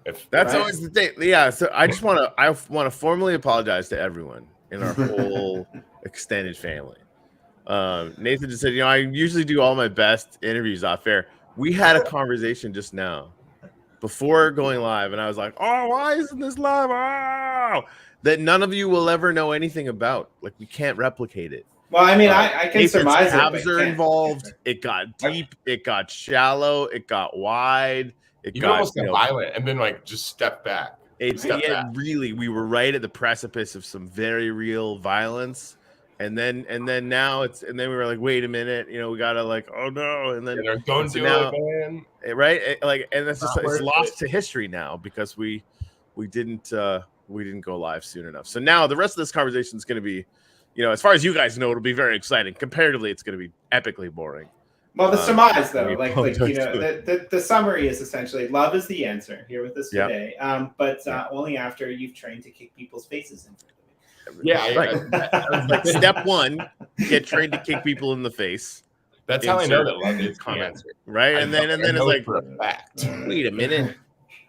If That's always the thing. Yeah. So I want to formally apologize to everyone in our whole extended family. Nathan just said, I usually do all my best interviews off air. We had a conversation just now before going live, and I was like, "Oh, why isn't this live?" Oh, that none of you will ever know anything about. Like, we can't replicate it. Well, I mean, I can Nathan's surmise calves are involved. It got deep. It got shallow. It got wide. It got almost got violent, and then like just step back. Really, we were right at the precipice of some very real violence. And then now and then we were like, wait a minute, we gotta like, oh no, and then don't do it, man. Right? And that's just it's lost to history now because we didn't go live soon enough. So now the rest of this conversation is going to be, as far as you guys know, it'll be very exciting. Comparatively, it's going to be epically boring. Well, the surmise though, the summary is essentially love is the answer here with us today. But only after you've trained to kick people's faces in. Yeah, right. Like step one, get trained to kick people in the face. That's how I know that love is the answer, right? And then it's like, for a fact. Wait a minute,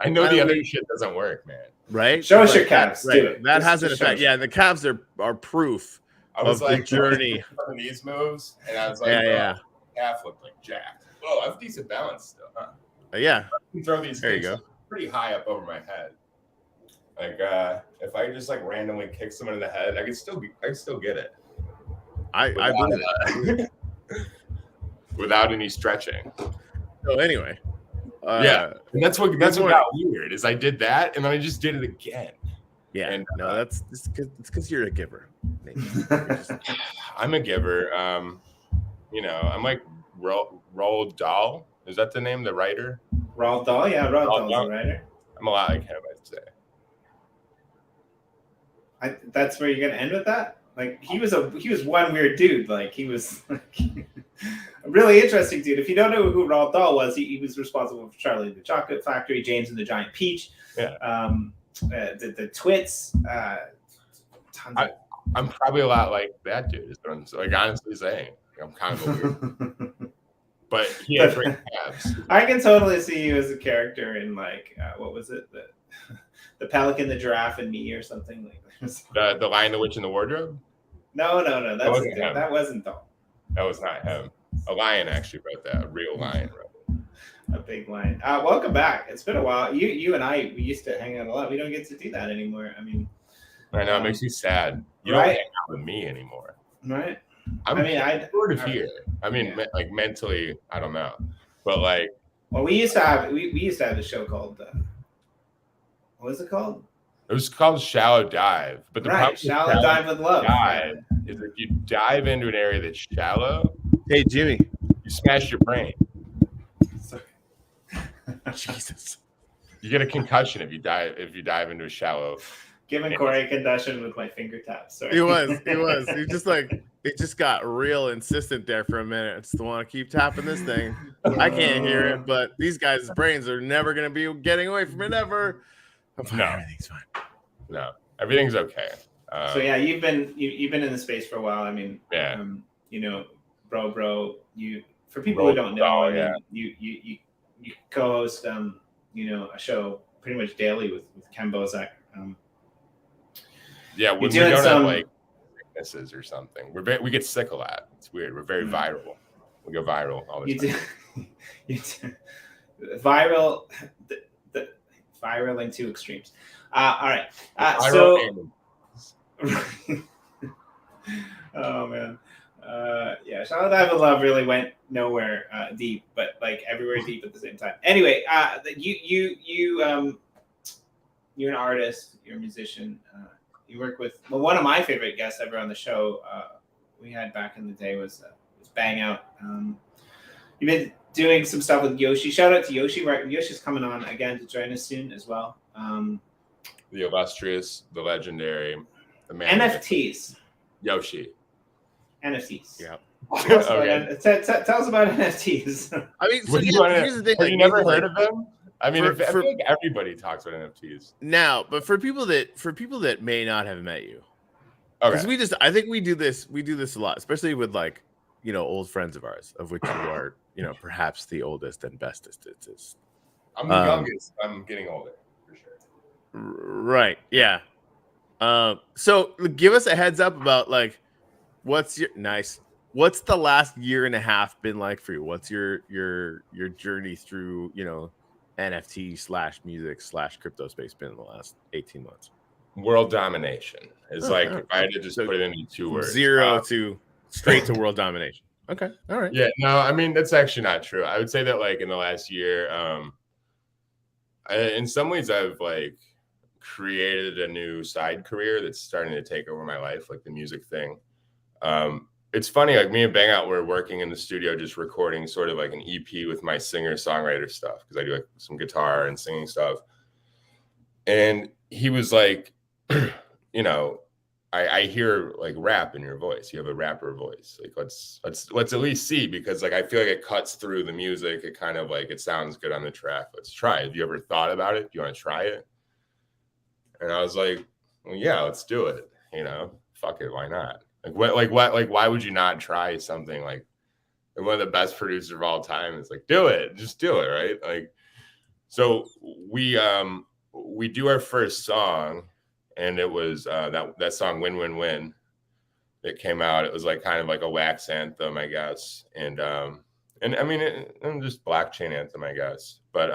I know the other shit doesn't work, man. Right? Show us your calves. Right. That has an effect. Yeah, the calves are proof of the journey. Some of these moves, and I was like, calf looked like jacked. Whoa, I have decent balance still, huh? Yeah. I can throw these there you go. Pretty high up over my head. Like if I just like randomly kick someone in the head, I can still get it. I believe it. Without any stretching. So anyway. And that's what got weird is I did that and then I just did it again. Yeah. And it's because you're a giver. I'm a giver. I'm like Roald Dahl. Is that the name? The writer? Roald Dahl? Yeah, Roald Dahl's the writer. I'm a lot like him, I'd say. That's where you're gonna end with that? Like he was one weird dude. Like he was like a really interesting dude. If you don't know who Roald Dahl was, he was responsible for Charlie and the Chocolate Factory, James and the Giant Peach, the Twits. I'm probably a lot like that dude. Is what I'm like honestly saying. I'm kind of a weird. But he had great calves. I can totally see you as a character in like what was it? The Pelican, the Giraffe, and Me, or something like that. The Lion, the Witch, and the Wardrobe. No. That wasn't Dahl. That was not him. A lion actually wrote that. A real lion wrote it. A big lion. Welcome back. It's been a while. You and I, we used to hang out a lot. We don't get to do that anymore. I mean, I know it makes you sad. You don't hang out with me anymore. Right. I sort of here. I mean, like mentally, I don't know, but like. Well, we used to have a show called. What was it called? It was called Shallow Dive, but the problem Shallow Dive with Love is if you dive into an area that's shallow. Hey, Jimmy, you smash your brain. Sorry. Jesus, you get a concussion if you dive into a shallow. Giving Corey a concussion with my finger taps. Sorry. He was. He just like it just got real insistent there for a minute. I just want to keep tapping this thing. I can't hear it, but these guys' brains are never going to be getting away from it ever. No, everything's fine. No, everything's okay. So yeah, you've been in the space for a while. I mean, bro, you for people who don't know, you co-host a show pretty much daily with Ken Bozak. When we don't have like sicknesses or something, we get sick a lot. It's weird. We're very viral. We go viral all the time. You do. Viral. Viral in two extremes. All right. Oh man. Shallow Dive with Love really went nowhere deep, but like everywhere deep at the same time. Anyway, you're an artist. You're a musician. You work with one of my favorite guests ever on the show. We had back in the day was Bang Out. You've been doing some stuff with Yoshi. Shout out to Yoshi. Right, Yoshi's coming on again to join us soon as well. The illustrious, the legendary, the man. NFTs. Yoshi. NFTs. Yeah. Tell us about NFTs. I mean, here's the thing. Have you never heard of them? I mean, I think everybody talks about NFTs now, but for people that may not have met you, because I think we do this a lot, especially with like old friends of ours, of which you are perhaps the oldest and bestest. I'm the youngest. I'm getting older. for sure. Right. Yeah. So give us a heads up about like what's the last year and a half been like for you? What's your journey through, NFT / music / crypto space been in the last 18 months? World domination is like if I had to just so put it into 2 words. 0 to straight to world domination. Okay. All right. Yeah, no, I mean that's actually not true. I would say that like in the last year, in some ways I've like created a new side career that's starting to take over my life, like the music thing. It's funny, like me and Bang Out were working in the studio just recording sort of like an EP with my singer-songwriter stuff because I do like some guitar and singing stuff. And he was like, I hear like rap in your voice. You have a rapper voice. Like let's at least see, because like I feel like it cuts through the music. It kind of like it sounds good on the track. Let's try it. Have you ever thought about it? Do you want to try it? And I was like, well, yeah, let's do it. Fuck it, why not? Why would you not try something like one of the best producers of all time? It's like, do it, just do it, right? Like, so we do our first song, and it was that song "Win Win Win" that came out. It was like kind of like a wax anthem, I guess, and I mean, just blockchain anthem, I guess. But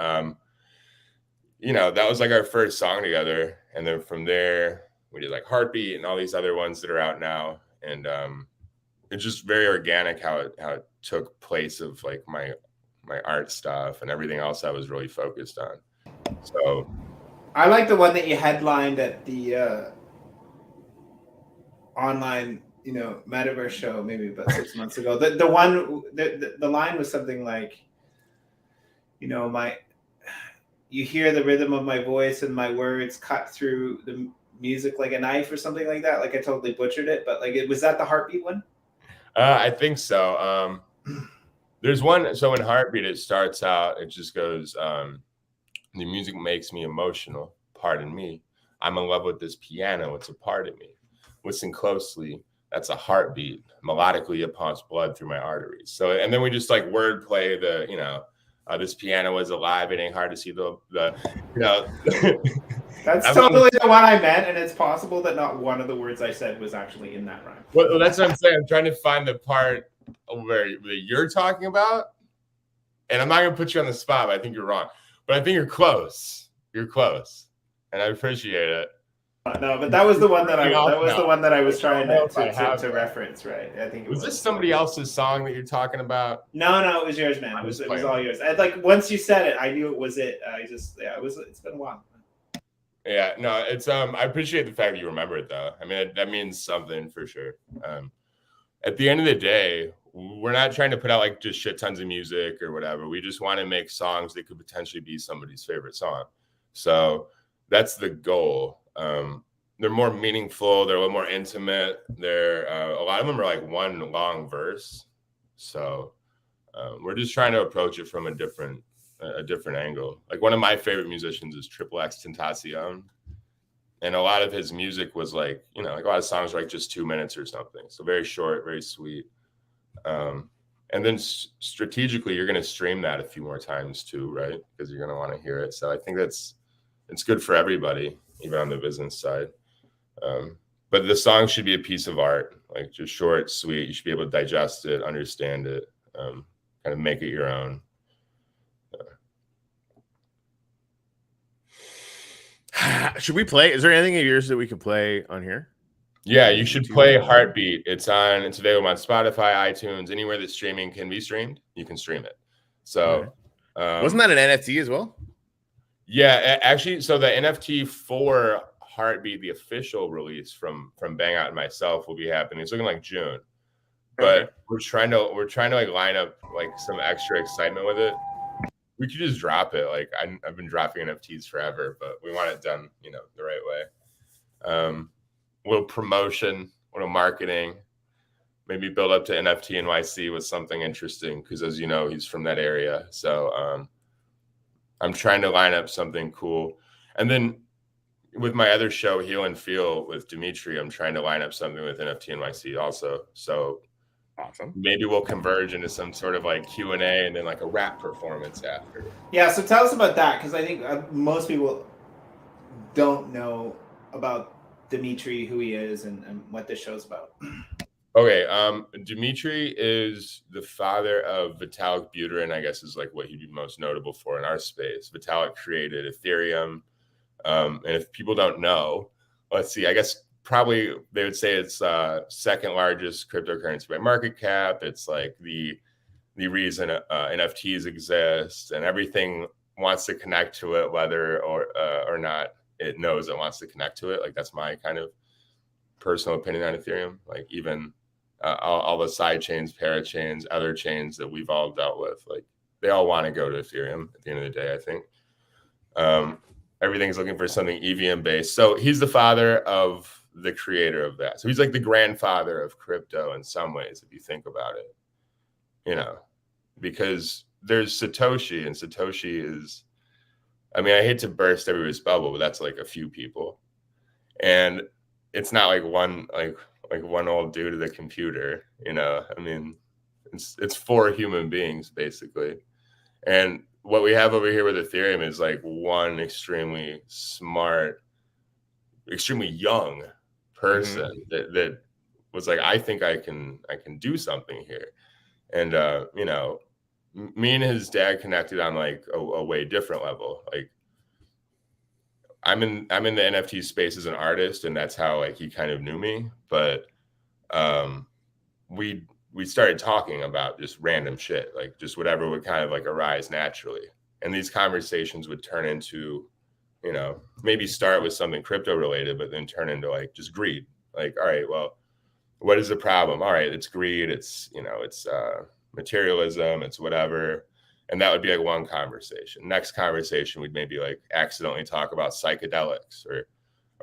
that was like our first song together, and then from there we did like Heartbeat and all these other ones that are out now. And it's just very organic how it took place of like my art stuff and everything else I was really focused on. So I like the one that you headlined at the online, metaverse show maybe about 6 months ago. The line was something like, you hear the rhythm of my voice and my words cut through the music like a knife or something like that. Like I totally butchered it, but like was that the Heartbeat one? I think so. There's one. So in Heartbeat, it starts out, it just goes, the music makes me emotional. Pardon me. I'm in love with this piano. It's a part of me. Listen closely. That's a heartbeat. Melodically, it pumps blood through my arteries. So, and then we just like wordplay this piano is alive. It ain't hard to see the. That's totally the one I meant, and it's possible that not one of the words I said was actually in that rhyme. Well, that's what I'm saying. I'm trying to find the part where you're talking about, and I'm not going to put you on the spot, but I think you're wrong. But I think you're close. You're close, and I appreciate it. No, but that was the one that I was trying to reference, right? I think was this somebody else's song that you're talking about? No, it was yours, man. It was all yours. Once you said it, I knew it was it. It's been a while. Yeah, no, it's I appreciate the fact that you remember it though. I mean, that means something for sure. At the end of the day, we're not trying to put out like just shit tons of music or whatever. We just want to make songs that could potentially be somebody's favorite song. So that's the goal. They're more meaningful. They're a little more intimate. They're a lot of them are like one long verse. So we're just trying to approach it from a different angle. Like one of my favorite musicians is XXXTentacion, and a lot of his music was like, like a lot of songs were like just 2 minutes or something. So very short, very sweet. And then strategically, you're going to stream that a few more times too, right? Because you're going to want to hear it. So I think it's good for everybody, even on the business side. But the song should be a piece of art, like just short, sweet. You should be able to digest it, understand it, kind of make it your own. Should we play? Is there anything of yours that we could play on here? Yeah, you should play Heartbeat. It's available on Spotify, iTunes, anywhere that streaming can be streamed. You can stream it. So, wasn't that an NFT as well? Yeah, actually, so the NFT for Heartbeat, the official release from Bang Out and myself, will be happening. It's looking like June, but we're trying to like line up like some extra excitement with it. We could just drop it. Like I've been dropping NFTs forever, but we want it done, the right way. A little promotion, a little marketing, maybe build up to NFT NYC with something interesting because, as you know, he's from that area. So I'm trying to line up something cool. And then with my other show, Heal and Feel with Dimitri, I'm trying to line up something with NFT NYC also. So awesome. Maybe we'll converge into some sort of like Q&A and then like a rap performance after. Yeah, so tell us about that, because I think most people don't know about Dimitri, who he is, and what this show's about. Okay, Dimitri is the father of Vitalik Buterin, I guess is like what he'd be most notable for in our space. Vitalik created Ethereum. And if people don't know, let's see, I guess probably they would say it's second largest cryptocurrency by market cap. It's like the reason NFTs exist, and everything wants to connect to it, whether or not it knows it wants to connect to it. Like that's my kind of personal opinion on Ethereum. Like even all the side chains, parachains, other chains that we've all dealt with, like they all want to go to Ethereum at the end of the day, I think. Everything's looking for something EVM based. So he's the father of the creator of that. So he's like the grandfather of crypto in some ways, if you think about it, you know, because there's Satoshi, and Satoshi is, I mean, I hate to burst everybody's bubble, but that's like a few people. And it's not like one old dude at the computer, you know. I mean, it's 4 human beings basically. And what we have over here with Ethereum is like one extremely smart, extremely young person that was like, I think I can do something here. And you know, me and his dad connected on like a way different level. Like I'm in the NFT space as an artist, and that's how like he kind of knew me. But we started talking about just random shit, like just whatever would kind of like arise naturally. And these conversations would turn into, you know, maybe start with something crypto related, but then turn into like just greed. Like, all right, well, what is the problem? All right, it's greed. It's, you know, it's materialism. It's whatever. And that would be like one conversation. Next conversation, we'd maybe like accidentally talk about psychedelics, or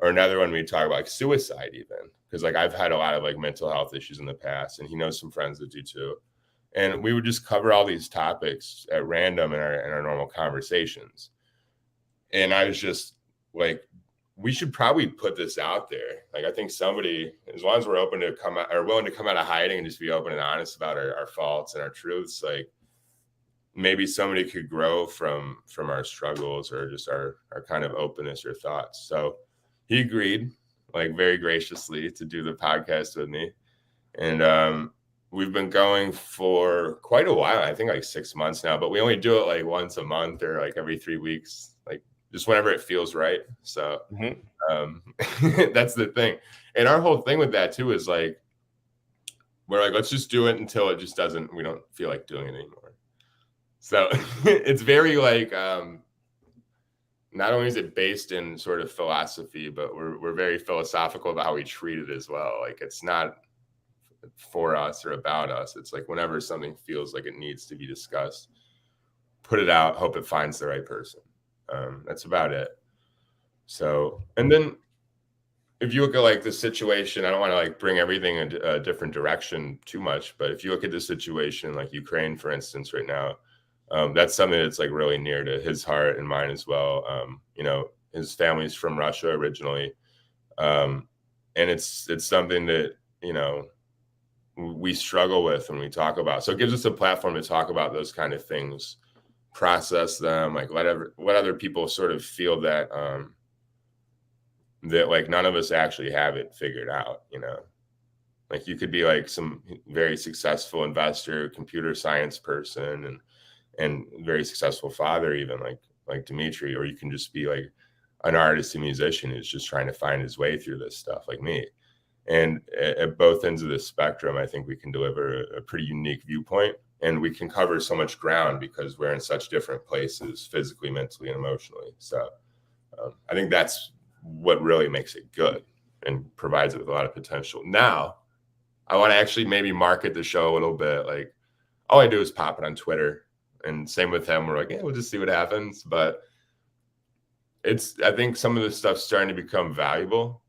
another one we'd talk about like suicide even. Because like I've had a lot of like mental health issues in the past, and he knows some friends that do too. And we would just cover all these topics at random in our normal conversations. And I was just like, we should probably put this out there. Like I think somebody, as long as we're open to come out, or willing to come out of hiding and just be open and honest about our faults and our truths, like maybe somebody could grow from our struggles or just our kind of openness or thoughts. So he agreed, like very graciously, to do the podcast with me. And we've been going for quite a while, I think like 6 months now, but we only do it like once a month or like every 3 weeks, like just whenever it feels right. So that's the thing. And our whole thing with that too is like, we're like, let's just do it until it just doesn't, we don't feel like doing it anymore. So it's very like, not only is it based in sort of philosophy, but we're very philosophical about how we treat it as well. Like it's not for us or about us. It's like whenever something feels like it needs to be discussed, put it out, hope it finds the right person. That's about it. So, and then if you look at like the situation, I don't want to like bring everything in a different direction too much, but if you look at the situation like Ukraine, for instance, right now, that's something that's like really near to his heart and mine as well. You know, his family's from Russia originally. And it's something that, you know, we struggle with when we talk about. So it gives us a platform to talk about those kind of things, process them, like let other people sort of feel that, that like none of us actually have it figured out, you know. Like you could be like some very successful investor, computer science person, and very successful father, even like Dimitri, or you can just be like an artist and musician who's just trying to find his way through this stuff, like me. And at both ends of the spectrum, I think we can deliver a pretty unique viewpoint, and we can cover so much ground because we're in such different places, physically, mentally, and emotionally. So I think that's what really makes it good and provides it with a lot of potential. Now, I want to actually maybe market the show a little bit. Like all I do is pop it on Twitter, and same with him. We're like, yeah, we'll just see what happens. But I think some of this stuff's starting to become valuable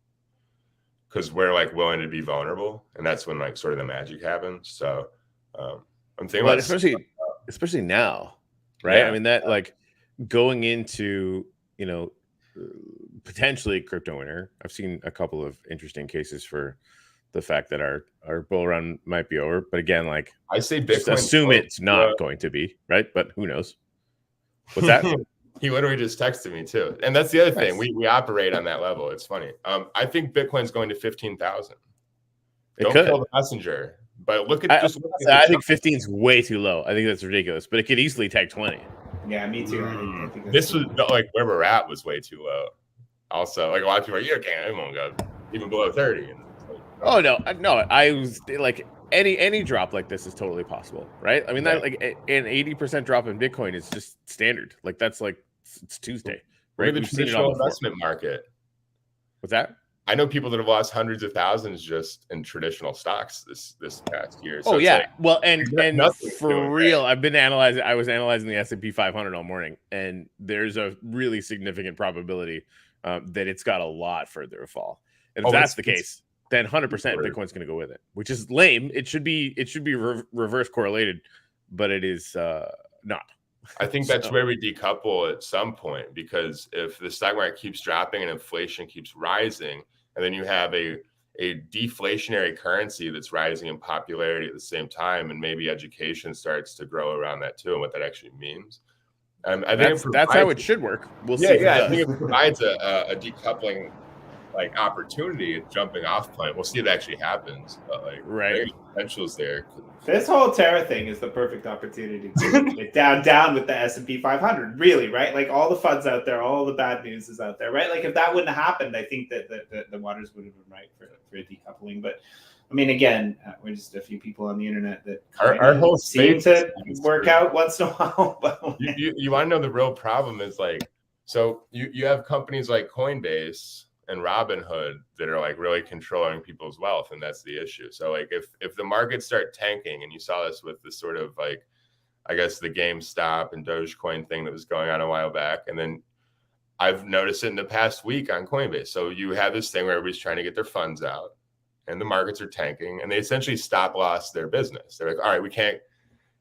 because we're like willing to be vulnerable, and that's when like sort of the magic happens. So I'm thinking about especially now, right? Yeah. I mean that like going into, you know, potentially crypto winter. I've seen a couple of interesting cases for the fact that our bull run might be over, but again, like I say, Bitcoin, assume it's not going to be, right? But who knows? What's that? He literally just texted me too. And that's the other thing. We operate on that level. It's funny. I think Bitcoin's going to 15,000. Don't kill the messenger. But look at I think 15 is way too low. I think that's ridiculous. But it could easily tag 20. Yeah, me too. I think this was like where we're at was way too low. Also, like a lot of people are like, you can't, it won't go even below 30. And like, oh no. I was like any drop like this is totally possible, right? I mean, that like an 80% drop in Bitcoin is just standard. Like that's like it's Tuesday, right? Look at the traditional investment market. What's that? I know people that have lost hundreds of thousands just in traditional stocks this past year. So yeah, like, well, and for real, I've been analyzing. I was analyzing the S&P 500 all morning, and there's a really significant probability that it's got a lot further to fall. And if that's the case, then 100% Bitcoin's going to go with it, which is lame. It should be reverse correlated, but it is not. I think that's where we decouple at some point, because if the stock market keeps dropping and inflation keeps rising, and then you have a deflationary currency that's rising in popularity at the same time, and maybe education starts to grow around that too, and what that actually means. I think that's how it should work. We'll see. Yeah, I think it provides a decoupling like opportunity, jumping off point. We'll see if it actually happens. But like, right, potential's there. This whole Terra thing is the perfect opportunity to get down with the S&P 500. Really, right? Like all the funds out there, all the bad news is out there, right? Like if that wouldn't have happened, I think that the waters would have been right for a decoupling. But I mean, again, we're just a few people on the internet that our whole seem to work out once in a while. But you want to know the real problem is like, so you have companies like Coinbase and Robinhood that are like really controlling people's wealth, and that's the issue. So like if the markets start tanking, and you saw this with the sort of like, I guess the GameStop and Dogecoin thing that was going on a while back, and then I've noticed it in the past week on Coinbase. So you have this thing where everybody's trying to get their funds out, and the markets are tanking, and they essentially stop loss their business. They're like, all right, we can't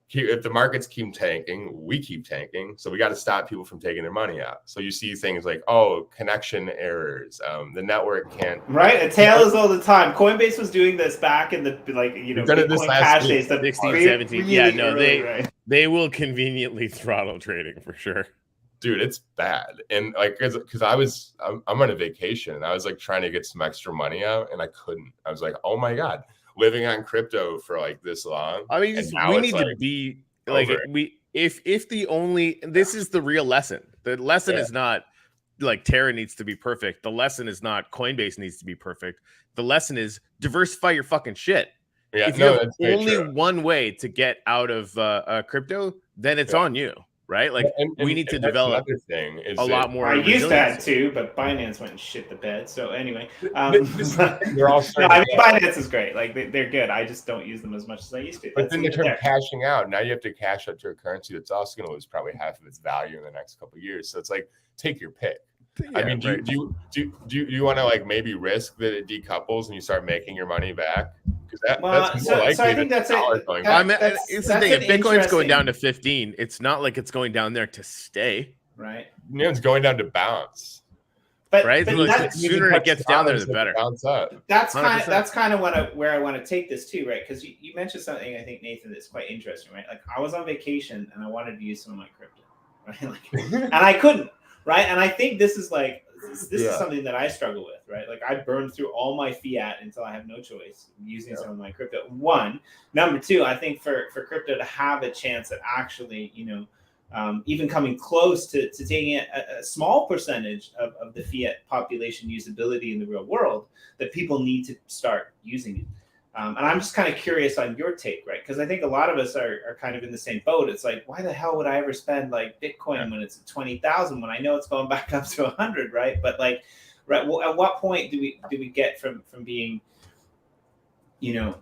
keep, if the markets keep tanking, we keep tanking. So we got to stop people from taking their money out. So you see things like, oh, connection errors. The network can't. Right. It tails all the time. Coinbase was doing this back in the, like, you know, Bitcoin cash days. 16, 17. Really yeah, no, early, they will conveniently throttle trading for sure. Dude, it's bad. And like, because I'm on a vacation, and I was like trying to get some extra money out, and I couldn't. I was like, oh my God, living on crypto for like this long. I mean, we need to be like, if the only, this is the real lesson. The lesson is not like Terra needs to be perfect. The lesson is not Coinbase needs to be perfect. The lesson is diversify your fucking shit. Yeah, if you have only one way to get out of crypto, then it's on you. Right, like we need to develop a lot more. I used that too, but Binance went and shit the bed. So anyway, they're all. No, I mean, Binance is great. Like they're good. I just don't use them as much as I used to. But then the term cashing out, now you have to cash out to a currency that's also going to lose probably half of its value in the next couple of years. So it's like, take your pick. Yeah, I mean, do you want to like maybe risk that it decouples and you start making your money back? Because that's more likely. So I think that's it. It's the thing. If Bitcoin's going down to 15, it's not like it's going down there to stay. Right. You know, it's going down to bounce. But the sooner it gets down there, the better. Bounce up. That's kind of where I want to take this too, right? Because you mentioned something, I think, Nathan, that's quite interesting, right? Like I was on vacation and I wanted to use some of my crypto, right? Like, and I couldn't. Right. And I think this is like, this is something that I struggle with, right? Like I burned through all my fiat until I have no choice using some of my crypto. One. Number two, I think for crypto to have a chance at actually, you know, even coming close to taking a small percentage of the fiat population usability in the real world, that people need to start using it. And I'm just kind of curious on your take, right? Because I think a lot of us are kind of in the same boat. It's like, why the hell would I ever spend like Bitcoin when it's at 20,000 when I know it's going back up to 100, right? But like, right, well, at what point do we get from being, you know,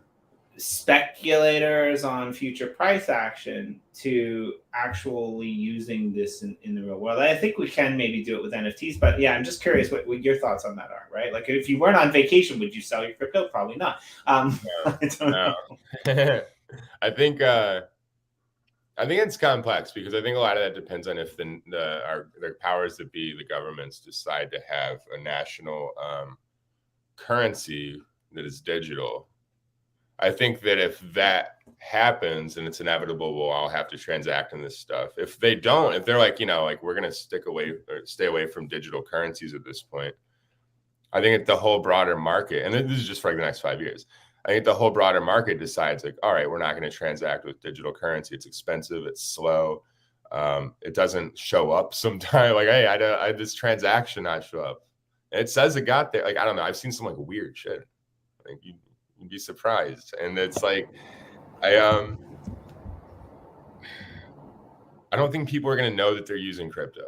speculators on future price action to actually using this in the real world? I think we can maybe do it with NFTs, but yeah, I'm just curious what your thoughts on that are, right? Like if you weren't on vacation, would you sell your crypto? Probably not. No. I think it's complex, because I think a lot of that depends on if the powers that be, the governments, decide to have a national currency that is digital. I think that if that happens and it's inevitable, we'll all have to transact in this stuff. If they don't, if they're like, like we're going to stay away from digital currencies at this point, I think the whole broader market, and this is just for like the next 5 years, I think the whole broader market decides like, all right, we're not going to transact with digital currency. It's expensive. It's slow. It doesn't show up sometime. Like, hey, I this transaction not show up. And it says it got there. Like, I don't know. I've seen some like weird shit. Like you'd be surprised. And it's like, I don't think people are going to know that they're using crypto.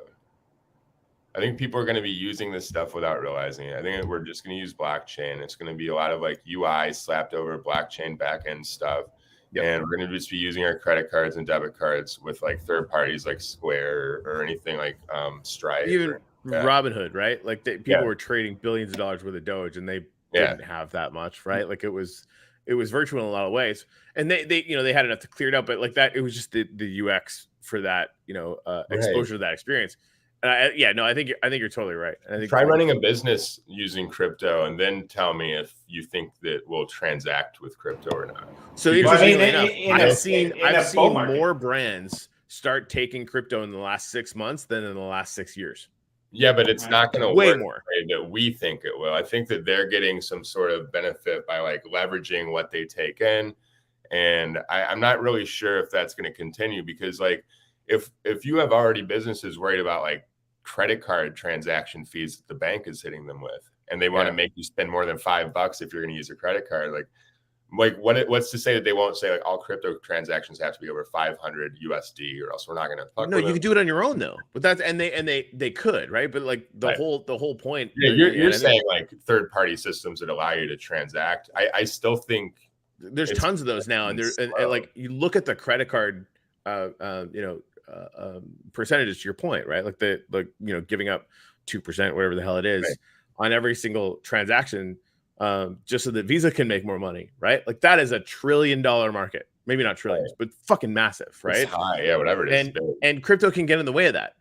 I think people are going to be using this stuff without realizing it. I think we're just going to use blockchain. It's going to be a lot of like UI slapped over blockchain backend stuff. Yep. And we're going to just be using our credit cards and debit cards with like third parties like Square or anything like Stripe. Even Robinhood, right? Like people were trading billions of dollars worth of Doge and they didn't have that much, right? Like it was virtual in a lot of ways. And they had enough to clear it up, but like that, it was just the UX for that, exposure to that experience. I think you're totally right. I think try running a business using crypto and then tell me if you think that we'll transact with crypto or not. So interestingly enough, I've seen more brands start taking crypto in the last 6 months than in the last 6 years. Yeah, but it's not going to way work more the way that we think it will. I think that they're getting some sort of benefit by like leveraging what they take in. And I'm not really sure if that's going to continue because like, if you have already businesses worried about like credit card transaction fees that the bank is hitting them with, and they want to make you spend more than $5 if you're going to use a credit card, like what's to say that they won't say like all crypto transactions have to be over 500 USD or else we're not going to fuck with you can do it on your own though. But that's and they could, right? But like the whole point. Yeah, you're saying like third party systems that allow you to transact. I still think there's tons of those now, and like you look at the credit card percentages to your point, right? Like giving up 2%, whatever the hell it is, on every single transaction, just so that Visa can make more money, right? Like that is $1 trillion market, maybe not trillions, but fucking massive, right? It's high, whatever it is. And crypto can get in the way of that.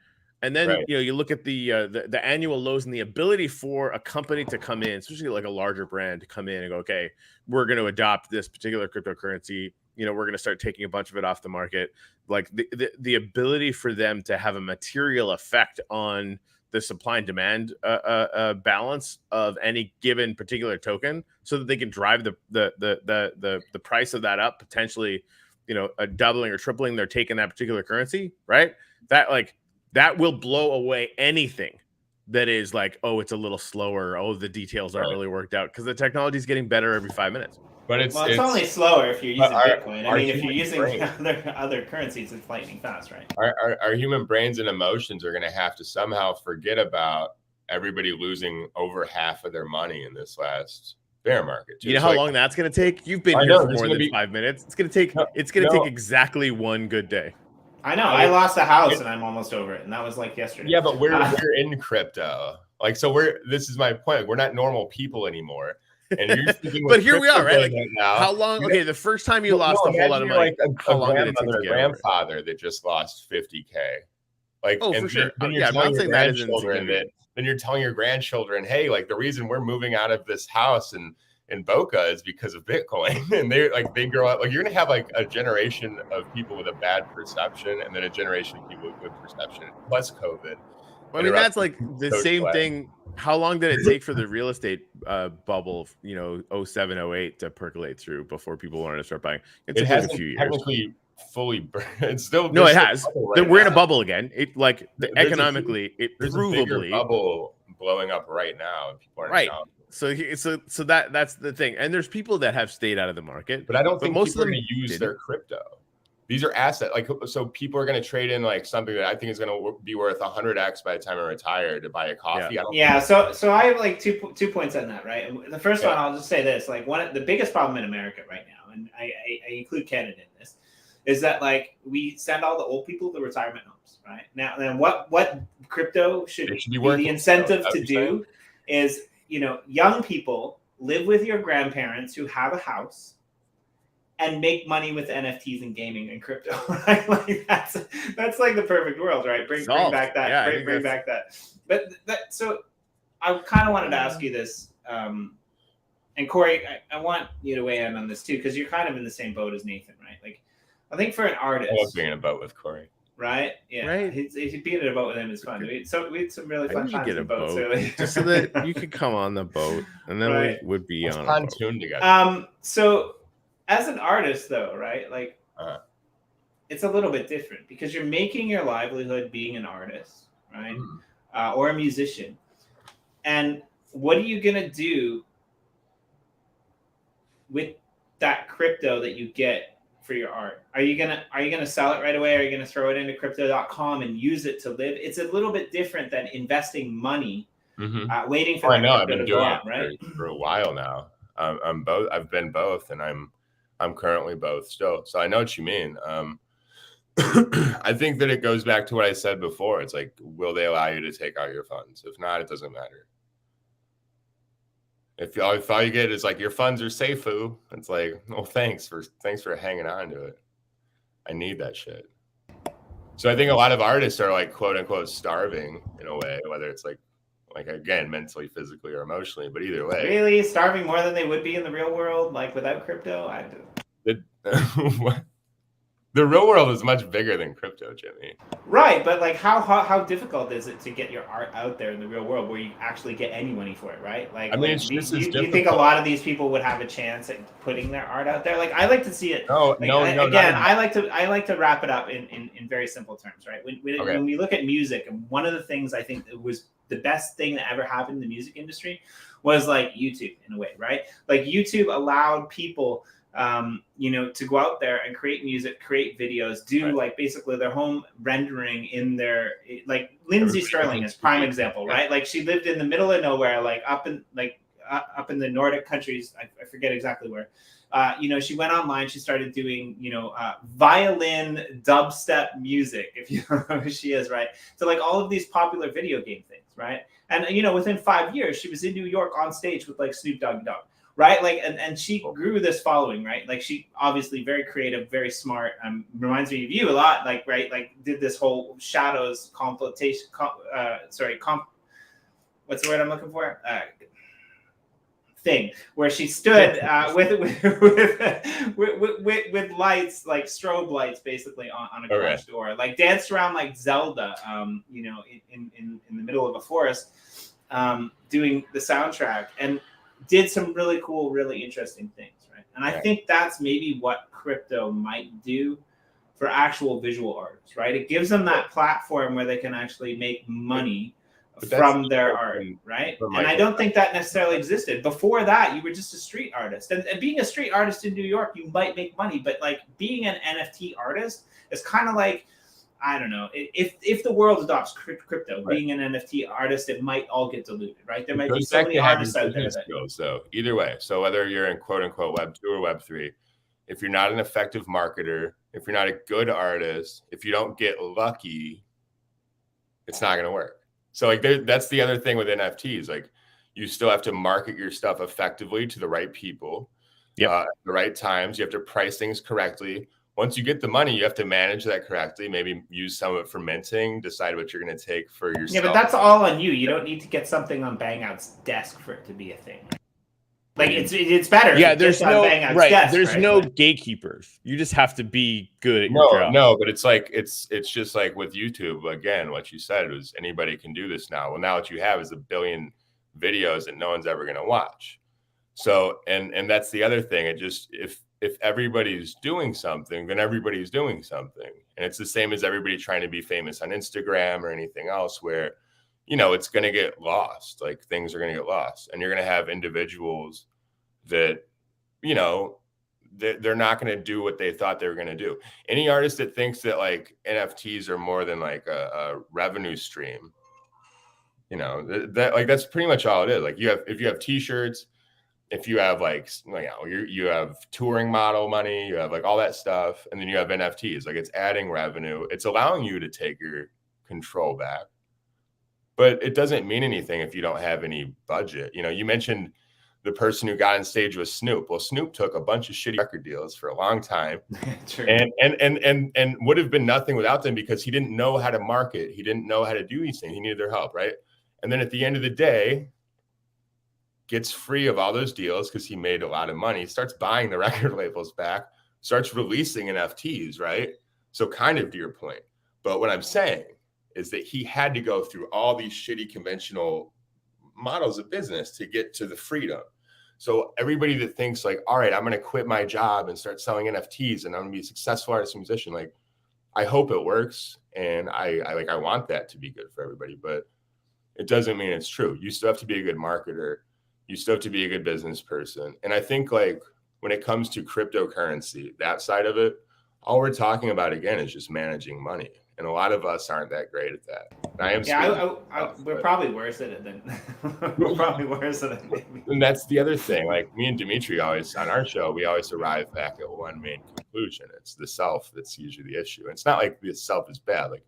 And then you look at the annual lows and the ability for a company to come in, especially like a larger brand to come in and go, okay, we're going to adopt this particular cryptocurrency. We're going to start taking a bunch of it off the market. Like the ability for them to have a material effect on the supply and demand balance of any given particular token, so that they can drive the price of that up, potentially, a doubling or tripling. They're taking that particular currency, right? That will blow away anything that is like, oh, it's a little slower. Oh, the details aren't really worked out, because the technology is getting better every 5 minutes. But it's only slower if you're using Bitcoin. I mean, if you're using other currencies, it's lightning fast, right? Our human brains and emotions are going to have to somehow forget about everybody losing over half of their money in this last bear market. You know how long that's going to take? You've been here for more than 5 minutes. It's going to take. It's going to take exactly one good day. I know. I lost a house and I'm almost over it, and that was like yesterday. Yeah, but we're in crypto. Like, so this is my point. Like, we're not normal people anymore. And you're but here we are, right? Like, how long? Okay, the first time you lost a whole lot of money, like how long did it take to get grandfather that just lost 50K? Like, for sure. I'm not saying that isn't significant. Then you're telling your grandchildren, hey, like the reason we're moving out of this house in Boca is because of Bitcoin. And they grow up, like you're gonna have like a generation of people with a bad perception, and then a generation of people with good perception, plus COVID. I mean, that's like the same thing. How long did it take for the real estate bubble, 07, 08 to percolate through before people wanted to start buying? It took a few years. Technically fully, it's still it has. We're in a bubble again. It economically, there's provably a bubble blowing up right now, and people aren't right. So that's the thing. And there's people that have stayed out of the market, but I don't think most of them use their crypto. These are assets. Like, so people are going to trade in like something that I think is going to be worth 100x by the time I retire to buy a coffee. So I have like two points on that, right? The first one, I'll just say this: like, the biggest problem in America right now, and I include Canada in this, is that like we send all the old people to retirement homes, right? Now, then what crypto should be the incentive to do is, young people live with your grandparents who have a house and make money with NFTs and gaming and crypto, right? Like that's like the perfect world, right? Bring back that. Yeah, bring back that. But so I kind of wanted to ask you this, and Corey, I want you to weigh in on this too, because you're kind of in the same boat as Nathan, right? Like, I think for an artist, I love being in a boat with Corey. Right? Yeah. Right. He's being in a boat with him is fun. We had some really fun times get a in boats boat earlier. just so that you could come on the boat, and then Right. we would be on a boat. Pontoon together. So as an artist, though, right? Like, it's a little bit different because you're making your livelihood being an artist, right? Or a musician. And what are you gonna do with that crypto that you get for your art? Are you gonna sell it right away? Are you gonna throw it into crypto.com and use it to live? It's a little bit different than investing money, waiting for I know. crypto I've been to doing go up, right? it for a while now. I'm both. I've been both, and I'm currently both still. So I know what you mean. I think that it goes back to what I said before. It's like, will they allow you to take out your funds? If not, it doesn't matter. If all you get is like your funds are safe, it's like, well, thanks for hanging on to it. I need that shit. So I think a lot of artists are like, quote unquote, starving in a way, whether it's like again, mentally, physically, or emotionally, but either way. Really starving more than they would be in the real world, like without crypto? What? The real world is much bigger than crypto, Jimmy. Right, but like how difficult is it to get your art out there in the real world where you actually get any money for it, right? Like, I mean, do you think a lot of these people would have a chance at putting their art out there? Like, I like to see it. I like to wrap it up in very simple terms, right? When we look at music, and one of the things I think that was the best thing that ever happened in the music industry was like YouTube in a way, right? Like YouTube allowed people to go out there and create music, create videos, do like basically their home rendering in their, like Lindsay Sterling is prime example, right? Like she lived in the middle of nowhere, like up in the Nordic countries. I forget exactly where. She went online, she started doing, violin dubstep music, if you know who she is, right? So like all of these popular video game things, right? And, within 5 years, she was in New York on stage with like Snoop Dogg, right? Like, and she grew this following, right? Like she obviously very creative, very smart. Reminds me of you a lot, like, right? Like did this whole shadows what's the word I'm looking for? Thing where she stood with lights, like strobe lights, basically on a garage door, like danced around like Zelda, in the middle of a forest, doing the soundtrack, and did some really cool, really interesting things, right? And I think that's maybe what crypto might do for actual visual artists, right? It gives them that platform where they can actually make money from their art, right? And I don't think that necessarily existed. Before that, you were just a street artist. And being a street artist in New York, you might make money, but like being an NFT artist is kind of like, I don't know, if the world adopts crypto, being an NFT artist, it might all get diluted, right? There might be so many artists out there that so either way. So whether you're in quote unquote Web 2 or Web 3, if you're not an effective marketer, if you're not a good artist, if you don't get lucky, it's not going to work. So like that's the other thing with NFTs. Like you still have to market your stuff effectively to the right people, at the right times. You have to price things correctly. Once you get the money, you have to manage that correctly. Maybe use some of it for minting, decide what you're going to take for yourself. Yeah, but that's all on you. You don't need to get something on Bang Out's desk for it to be a thing. Like it's better. Yeah, there's no desk, there's no gatekeepers. You just have to be good at your job. No, but it's like it's just like with YouTube again. What you said was anybody can do this now. Well, now what you have is 1 billion videos that no one's ever going to watch. So and that's the other thing. It just if everybody's doing something, then everybody's doing something. And it's the same as everybody trying to be famous on Instagram or anything else where, it's going to get lost. Like things are going to get lost. And you're going to have individuals that, they're not going to do what they thought they were going to do. Any artist that thinks that like NFTs are more than like a revenue stream, that's pretty much all it is. Like if you have t-shirts, if you have you have touring model money, you have like all that stuff, and then you have NFTs, like it's adding revenue. It's allowing you to take your control back, but it doesn't mean anything if you don't have any budget. You mentioned the person who got on stage with Snoop. Well, Snoop took a bunch of shitty record deals for a long time, and would have been nothing without them because he didn't know how to market. He didn't know how to do these things. He needed their help, right? And then at the end of the day, gets free of all those deals because he made a lot of money, starts buying the record labels back, starts releasing NFTs, right? So kind of to your point. But what I'm saying is that he had to go through all these shitty conventional models of business to get to the freedom. So everybody that thinks like, all right, I'm going to quit my job and start selling NFTs and I'm going to be a successful artist and musician, like, I hope it works. And I want that to be good for everybody, but it doesn't mean it's true. You still have to be a good marketer. You still have to be a good business person. And I think like when it comes to cryptocurrency, that side of it, all we're talking about again is just managing money. And a lot of us aren't that great at that. And I am. Yeah, we're probably worse at it than we're probably worse at it. And that's the other thing. Like me and Dimitri always on our show, we always arrive back at one main conclusion. It's the self that's usually the issue. And it's not like the self is bad. Like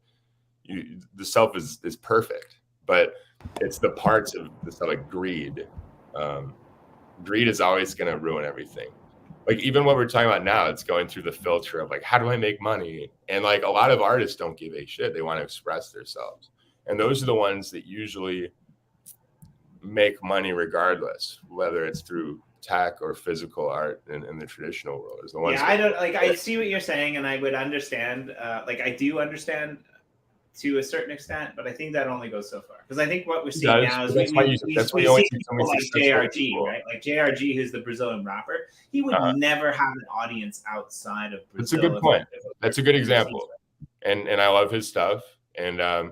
the self is perfect, but it's the parts of the self, like greed. Greed is always going to ruin everything. Like even what we're talking about now, it's going through the filter of like, how do I make money? And like a lot of artists don't give a shit. They want to express themselves. And those are the ones that usually make money regardless, whether it's through tech or physical art in the traditional world. Is the ones. Yeah, I don't like. I see what you're saying, and I would understand. Like I do understand to a certain extent, but I think that only goes so far. Because I think what we're seeing now is we see people like JRG, right? Like JRG, who's the Brazilian rapper. He would never have an audience outside of Brazil. That's a good point. That's a good example. And I love his stuff. And I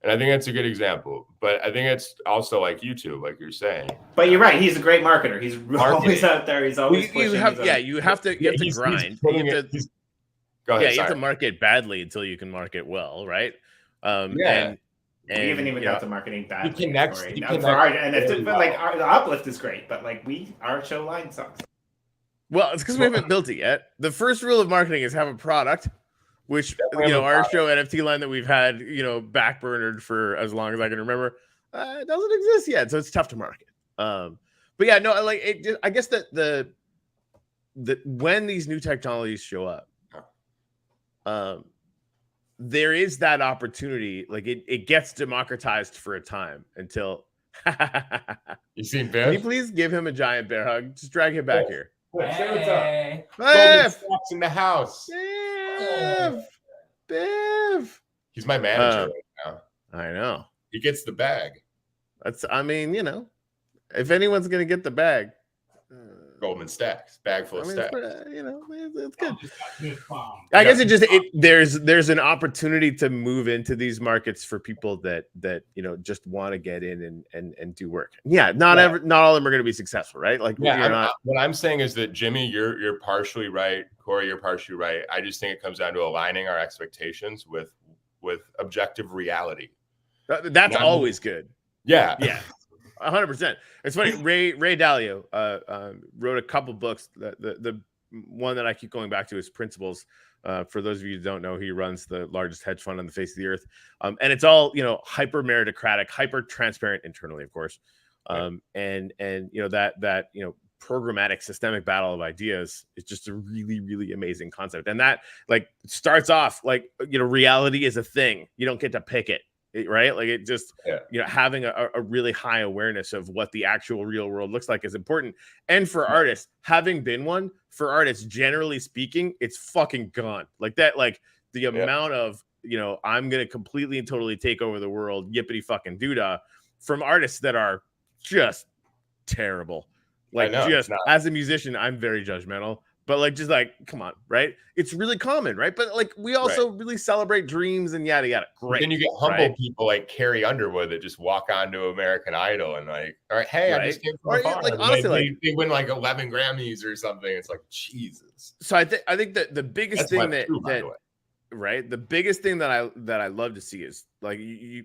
think that's a good example. But I think it's also like YouTube, like you're saying. But you're right. He's a great marketer. He's always out there. He's always pushing. You have to grind. You have to Go ahead, you have to market badly until you can market well, right? And we haven't even got to marketing badly. He connects. But like the Uplift is great, but like our show line sucks. Well, it's because we haven't built it yet. The first rule of marketing is have a product, which our show NFT line that we've had backburnered for as long as I can remember doesn't exist yet, so it's tough to market. But yeah, no, like it. I guess that the when these new technologies show up, there is that opportunity. Like it gets democratized for a time until. You seen Biff? Can you please give him a giant bear hug? Just drag him back here. Hey, what's up? In the house. Biff. He's my manager right now. I know. He gets the bag. If anyone's gonna get the bag, Goldman Stacks, bag full of stacks. It's good. I guess there's an opportunity to move into these markets for people that just want to get in and do work. Yeah, not all of them are going to be successful, right? Like, what I'm saying is that Jimmy, you're partially right. Corey, you're partially right. I just think it comes down to aligning our expectations with objective reality. That's always good. Yeah. 100%. It's funny. Ray Dalio wrote a couple books. The one that I keep going back to is Principles. For those of you who don't know, he runs the largest hedge fund on the face of the earth, and it's all hyper meritocratic, hyper transparent internally, of course. And that programmatic systemic battle of ideas is just a really, really amazing concept. And that starts off reality is a thing. You don't get to pick it. Right, like it just having a really high awareness of what the actual real world looks like is important. And for artists, having been one, for artists generally speaking, it's fucking gone. Like that, like the amount of I'm gonna completely and totally take over the world, yippity fucking doodah, from artists that are just terrible. Like as a musician, I'm very judgmental. But come on, right? It's really common, right? But we also really celebrate dreams and yada yada. Great. Then you get humble people like Carrie Underwood that just walk onto American Idol and all right, hey, I just came from far. Honestly, they win 11 Grammys or something. It's like Jesus. So I think that the biggest thing the biggest thing that I love to see is you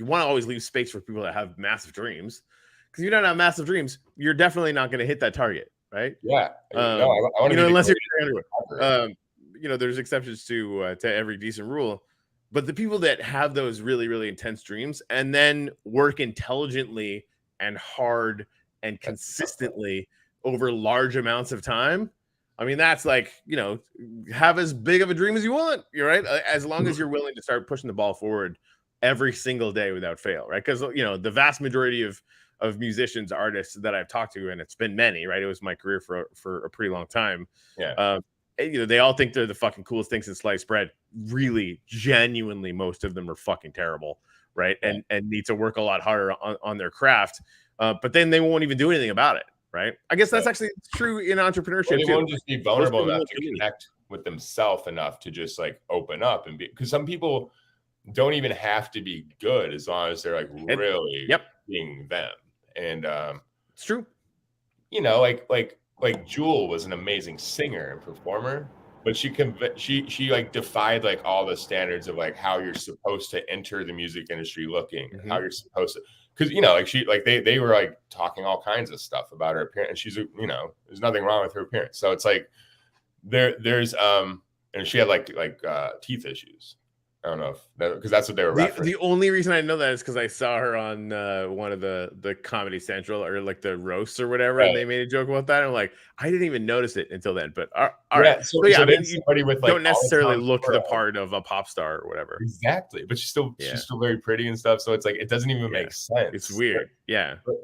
want to always leave space for people that have massive dreams, because if you don't have massive dreams, you're definitely not going to hit that target. Right. Yeah. Unless you're there's exceptions to every decent rule, but the people that have those really, really intense dreams and then work intelligently and hard and consistently over large amounts of time. I mean, that's have as big of a dream as you want. You're right. As long as you're willing to start pushing the ball forward every single day without fail. Right. Because, the vast majority of of musicians, artists that I've talked to, and it's been many, right? It was my career for a pretty long time. Yeah. And, you know, they all think they're the fucking coolest things in sliced bread. Really, genuinely, most of them are fucking terrible, right? Yeah. And need to work a lot harder on their craft. But then they won't even do anything about it, right? I guess that's actually true in entrepreneurship Well, they too. won't just be vulnerable enough to connect with themselves enough to just like open up and be, because some people don't even have to be good as long as they're like really being them. And it's true. You know, like Jewel was an amazing singer and performer, but she like defied like all the standards of like how you're supposed to enter the music industry looking, how you're supposed to, because you know, like they were like talking all kinds of stuff about her appearance, and she's, you know, there's nothing wrong with her appearance. So it's like there's and she had like teeth issues. I don't know if that, because that's what they were referencing. The only reason I know that is because I saw her on one of the Comedy Central or like the roasts or whatever, and they made a joke about that. And I'm like, I didn't even notice it until then. But all right, so yeah, I mean, somebody with like don't necessarily look the part of a pop star or whatever. Exactly, but she's still very pretty and stuff. So it's like it doesn't even make sense. It's weird,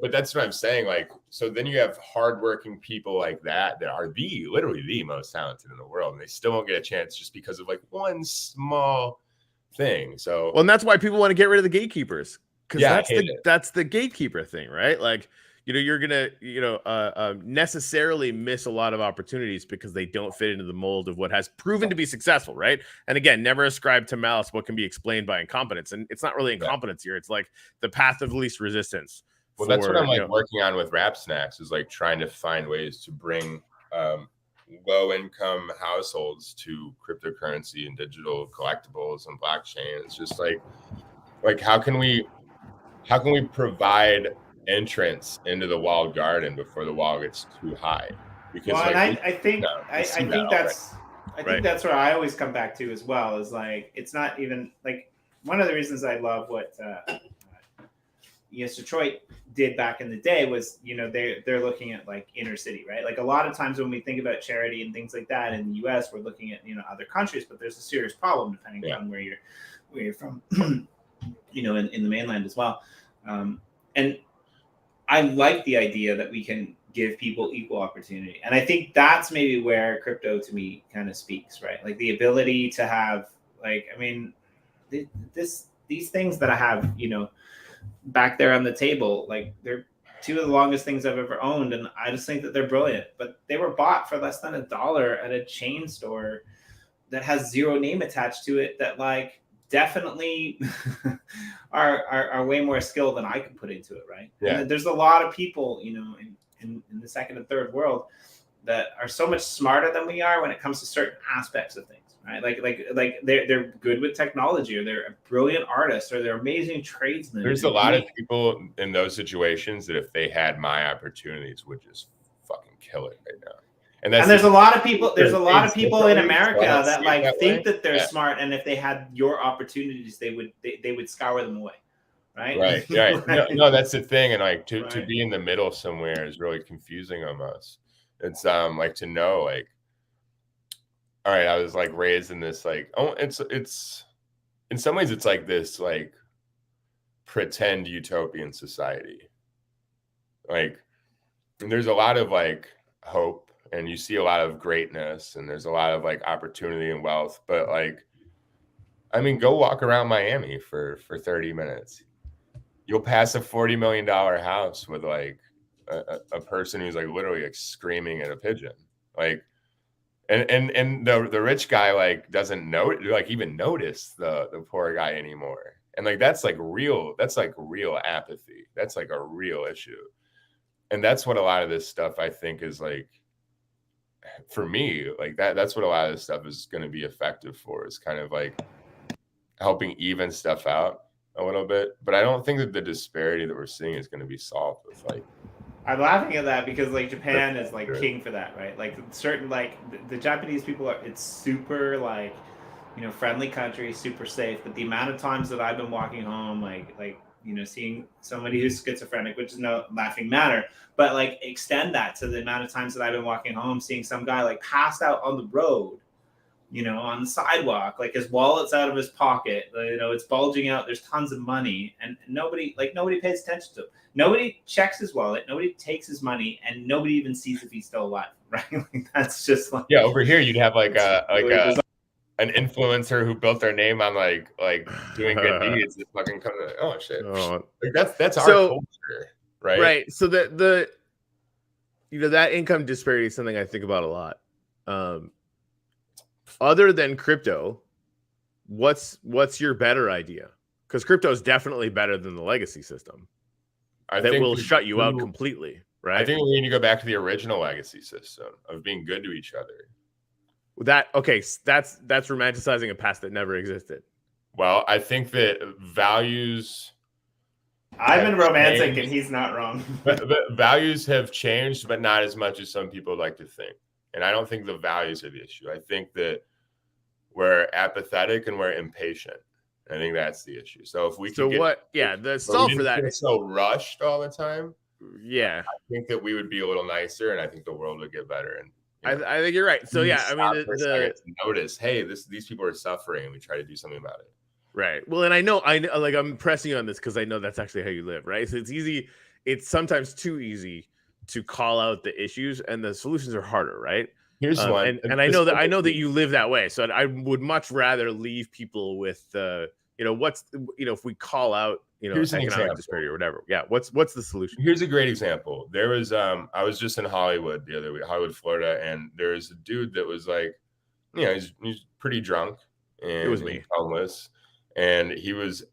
But that's what I'm saying. Like, so then you have hardworking people like that are literally the most talented in the world, and they still won't get a chance just because of like one small thing. So well, and that's why people want to get rid of the gatekeepers, because that's the gatekeeper thing, right? Like, you know, you're gonna, you know, necessarily miss a lot of opportunities because they don't fit into the mold of what has proven to be successful, right? And again, never ascribe to malice what can be explained by incompetence, and it's not really incompetence here. It's like the path of least resistance. Well, that's what I'm like working on with Rap Snacks, is like trying to find ways to bring low-income households to cryptocurrency and digital collectibles and blockchain. It's just like how can we provide entrance into the walled garden before the wall gets too high? Because I think that's where I always come back to as well, is like, it's not even like, one of the reasons I love what EOS Detroit did back in the day was, you know, they're looking at like inner city, right? Like a lot of times when we think about charity and things like that in the US, we're looking at, you know, other countries, but there's a serious problem depending on where you're from, you know, in the mainland as well. And I like the idea that we can give people equal opportunity. And I think that's maybe where crypto to me kind of speaks, right? Like the ability to have, like, I mean, these things that I have, you know, back there on the table, like they're two of the longest things I've ever owned, and I just think that they're brilliant. But they were bought for less than $1 at a chain store that has zero name attached to it, that like definitely are way more skill than I could put into it, right? Yeah. And there's a lot of people, you know, in the second and third world that are so much smarter than we are when it comes to certain aspects of things. Right, like they're good with technology, or they're a brilliant artist, or they're amazing tradesmen. There's a lot of people in those situations that if they had my opportunities would just fucking kill it right now. And there's a lot of people. There's a lot of people in America that like think that they're smart, and if they had your opportunities, they would scour them away. Right. Right. No, that's the thing, and like to be in the middle somewhere is really confusing almost. It's like to know like, all right, I was like raised in this like, oh, it's in some ways it's like this like pretend utopian society. Like there's a lot of like hope, and you see a lot of greatness, and there's a lot of like opportunity and wealth, but like, I mean, go walk around Miami for 30 minutes. You'll pass a $40 million house with like a person who's like literally like screaming at a pigeon, like. And the rich guy like doesn't even notice the poor guy anymore. And like that's like real apathy. That's like a real issue. And that's what a lot of this stuff I think is like, for me, like that's what a lot of this stuff is going to be effective for, is kind of like helping even stuff out a little bit. But I don't think that the disparity that we're seeing is going to be solved with like, I'm laughing at that because like Japan is like king for that, right? Like certain like the Japanese people are, it's super like, you know, friendly country, super safe. But the amount of times that I've been walking home, like you know, seeing somebody who's schizophrenic, which is no laughing matter, but like extend that to the amount of times that I've been walking home, seeing some guy like passed out on the road, on the sidewalk, like his wallet's out of his pocket, it's bulging out. There's tons of money, and nobody pays attention to him. Nobody checks his wallet. Nobody takes his money, and nobody even sees if he's still alive. Right? Like, that's just like, yeah. Over here, you'd have like an influencer who built their name on like doing good deeds. It fucking comes like, oh shit, like that's our culture, right? Right. So the that income disparity is something I think about a lot. Other than crypto, what's your better idea? Because crypto is definitely better than the legacy system. That will shut you out completely, right? I think we need to go back to the original legacy system of being good to each other. That's romanticizing a past that never existed. Well, I think that values. I've been romantic, and he's not wrong. but values have changed, but not as much as some people like to think. And I don't think the values are the issue. I think that we're apathetic and we're impatient. I think that's the issue. So if we can the solve for that is so rushed all the time. Yeah, I think that we would be a little nicer, and I think the world would get better. And I think you're right. So yeah, I mean, notice, hey, these people are suffering, and we try to do something about it. Right. Well, and I know, like, I'm pressing you on this because I know that's actually how you live, right? So it's easy. It's sometimes too easy to call out the issues, and the solutions are harder, right? Here's one, and I know that you live that way. So I would much rather leave people with, if we call out, here's economic disparity or whatever. Yeah. What's the solution? Here's a great example. There was, I was just in Hollywood the other week, Hollywood, Florida, and there was a dude that was like, he's pretty drunk, and it was me, homeless, and he was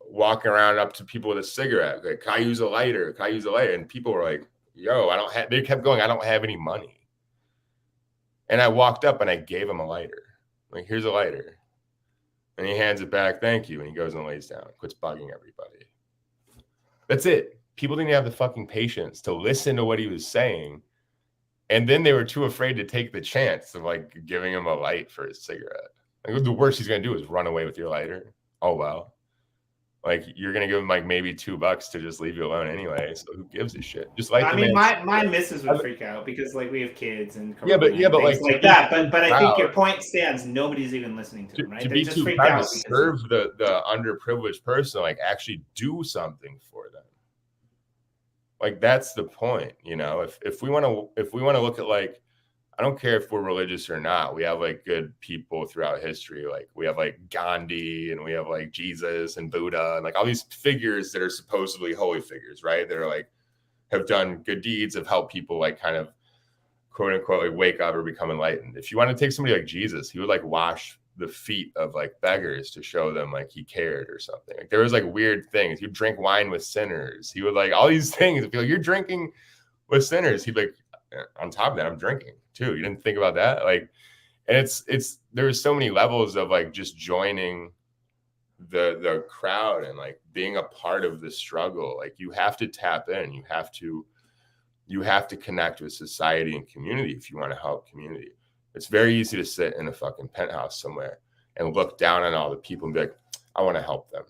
walking around up to people with a cigarette, like, can I use a lighter? Can I use a lighter? And people were like, yo, they kept going, I don't have any money. And I walked up and I gave him a lighter. Like, here's a lighter. And he hands it back, thank you. And he goes and lays down, quits bugging everybody. That's it. People didn't have the fucking patience to listen to what he was saying. And then they were too afraid to take the chance of like giving him a light for his cigarette. Like, the worst he's going to do is run away with your lighter. Oh, well. Like, you're going to give him like maybe $2 to just leave you alone anyway. So who gives a shit? Just like, I mean, my missus would freak out because like we have kids and but like that. But I think your point stands. Nobody's even listening to them, right? To be too proud to serve the underprivileged person, like actually do something for them. Like, that's the point, If we want to look at, like, I don't care if we're religious or not. We have like good people throughout history. Like, we have like Gandhi, and we have like Jesus and Buddha, and like all these figures that are supposedly holy figures, right? That are like, have done good deeds, have helped people like kind of quote unquote like wake up or become enlightened. If you want to take somebody like Jesus, he would like wash the feet of like beggars to show them like he cared or something. Like, there was like weird things. He'd drink wine with sinners. He would like all these things. If you're drinking with sinners, he'd be like, on top of that, I'm drinking too. You didn't think about that? Like, and it's there's so many levels of like just joining the crowd and like being a part of the struggle. Like, you have to tap in. You have to connect with society and community if you want to help community. It's very easy to sit in a fucking penthouse somewhere and look down on all the people and be like, I want to help them.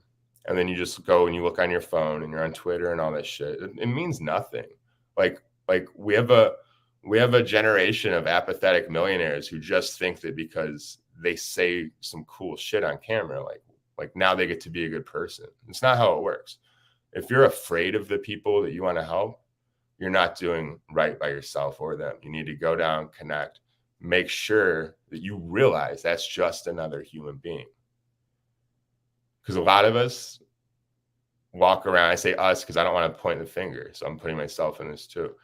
And then you just go and you look on your phone and you're on Twitter and all that shit. It means nothing. Like we have a generation of apathetic millionaires who just think that because they say some cool shit on camera, like now they get to be a good person. It's not how it works. If you're afraid of the people that you want to help, you're not doing right by yourself or them. You need to go down, connect, make sure that you realize that's just another human being. Because a lot of us walk around, I say us because I don't want to point the finger, so I'm putting myself in this too.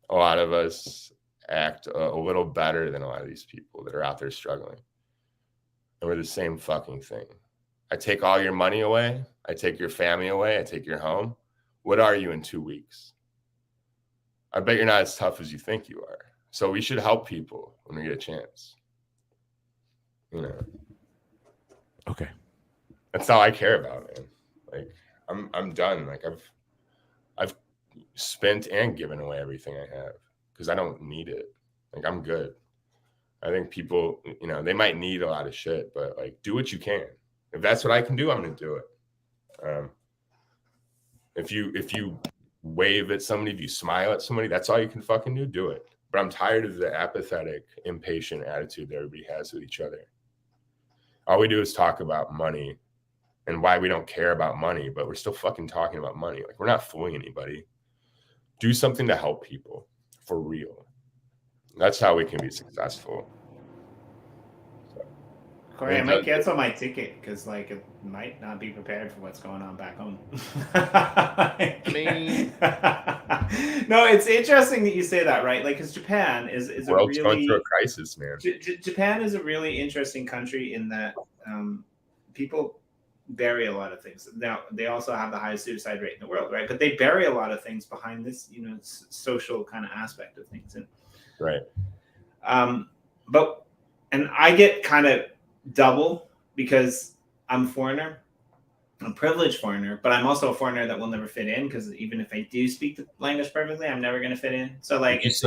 A lot of us act a little better than a lot of these people that are out there struggling. And we're the same fucking thing. I take all your money away. I take your family away. I take your home. What are you in 2 weeks? I bet you're not as tough as you think you are. So we should help people when we get a chance. Okay. That's all I care about, man. Like, I'm done. Like, I've spent and given away everything I have because I don't need it. Like, I'm good. I think people, they might need a lot of shit, but like, do what you can. If that's what I can do, I'm going to do it. If you wave at somebody, if you smile at somebody, that's all you can fucking do it. But I'm tired of the apathetic, impatient attitude that everybody has with each other. All we do is talk about money and why we don't care about money, but we're still fucking talking about money. Like, we're not fooling anybody. Do something to help people for real. That's how we can be successful. Corey, I might cancel my ticket because like it might not be prepared for what's going on back home. I mean, no, it's interesting that you say that, right? Like, because Japan is a world's really going through a crisis, man. Japan is a really interesting country in that people bury a lot of things. Now they also have the highest suicide rate in the world, right? But they bury a lot of things behind this, you know, social kind of aspect of things, and right. And I get kind of double because I'm a foreigner. I'm a privileged foreigner, but I'm also a foreigner that will never fit in because even if I do speak the language perfectly, I'm never going to fit in. So like it's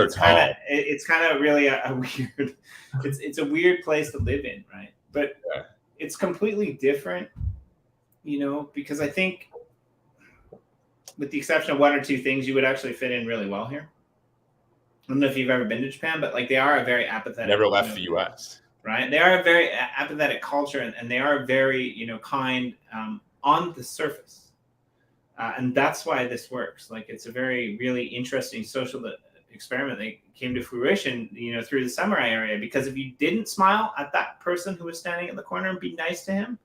kind of really a weird it's a weird place to live in, right? But it's completely different, you know, because I think with the exception of one or two things, you would actually fit in really well here. I don't know if you've ever been to Japan, but like they are a very apathetic. Never left the U.S. Right, they are a very apathetic culture, and they are very, you know, kind on the surface, and that's why this works. Like it's a very really interesting social experiment that came to fruition, you know, through the samurai area. Because if you didn't smile at that person who was standing in the corner and be nice to him,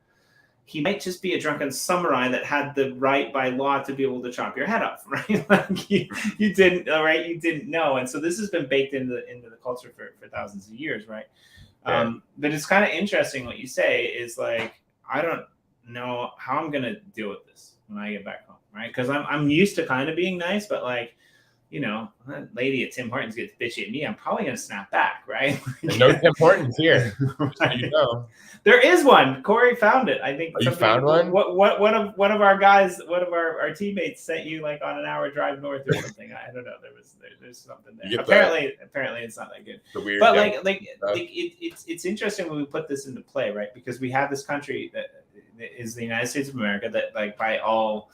he might just be a drunken samurai that had the right by law to be able to chop your head off, right? Like you didn't, all right, you didn't know, and so this has been baked into the culture for thousands of years, right? Yeah. But it's kind of interesting what you say is like, I don't know how I'm going to deal with this when I get back home, right? Because I'm used to kind of being nice, but like, you know, that lady at Tim Hortons gets bitchy at me, I'm probably going to snap back, right? No Tim Hortons here. Right. You know. There is one. Corey found it. I think. You found one? One of our guys, one of our teammates sent you like on an hour drive north or something. I don't know. There's something there. Apparently it's not that good. But it's interesting when we put this into play, right? Because we have this country that is the United States of America that, like, by all,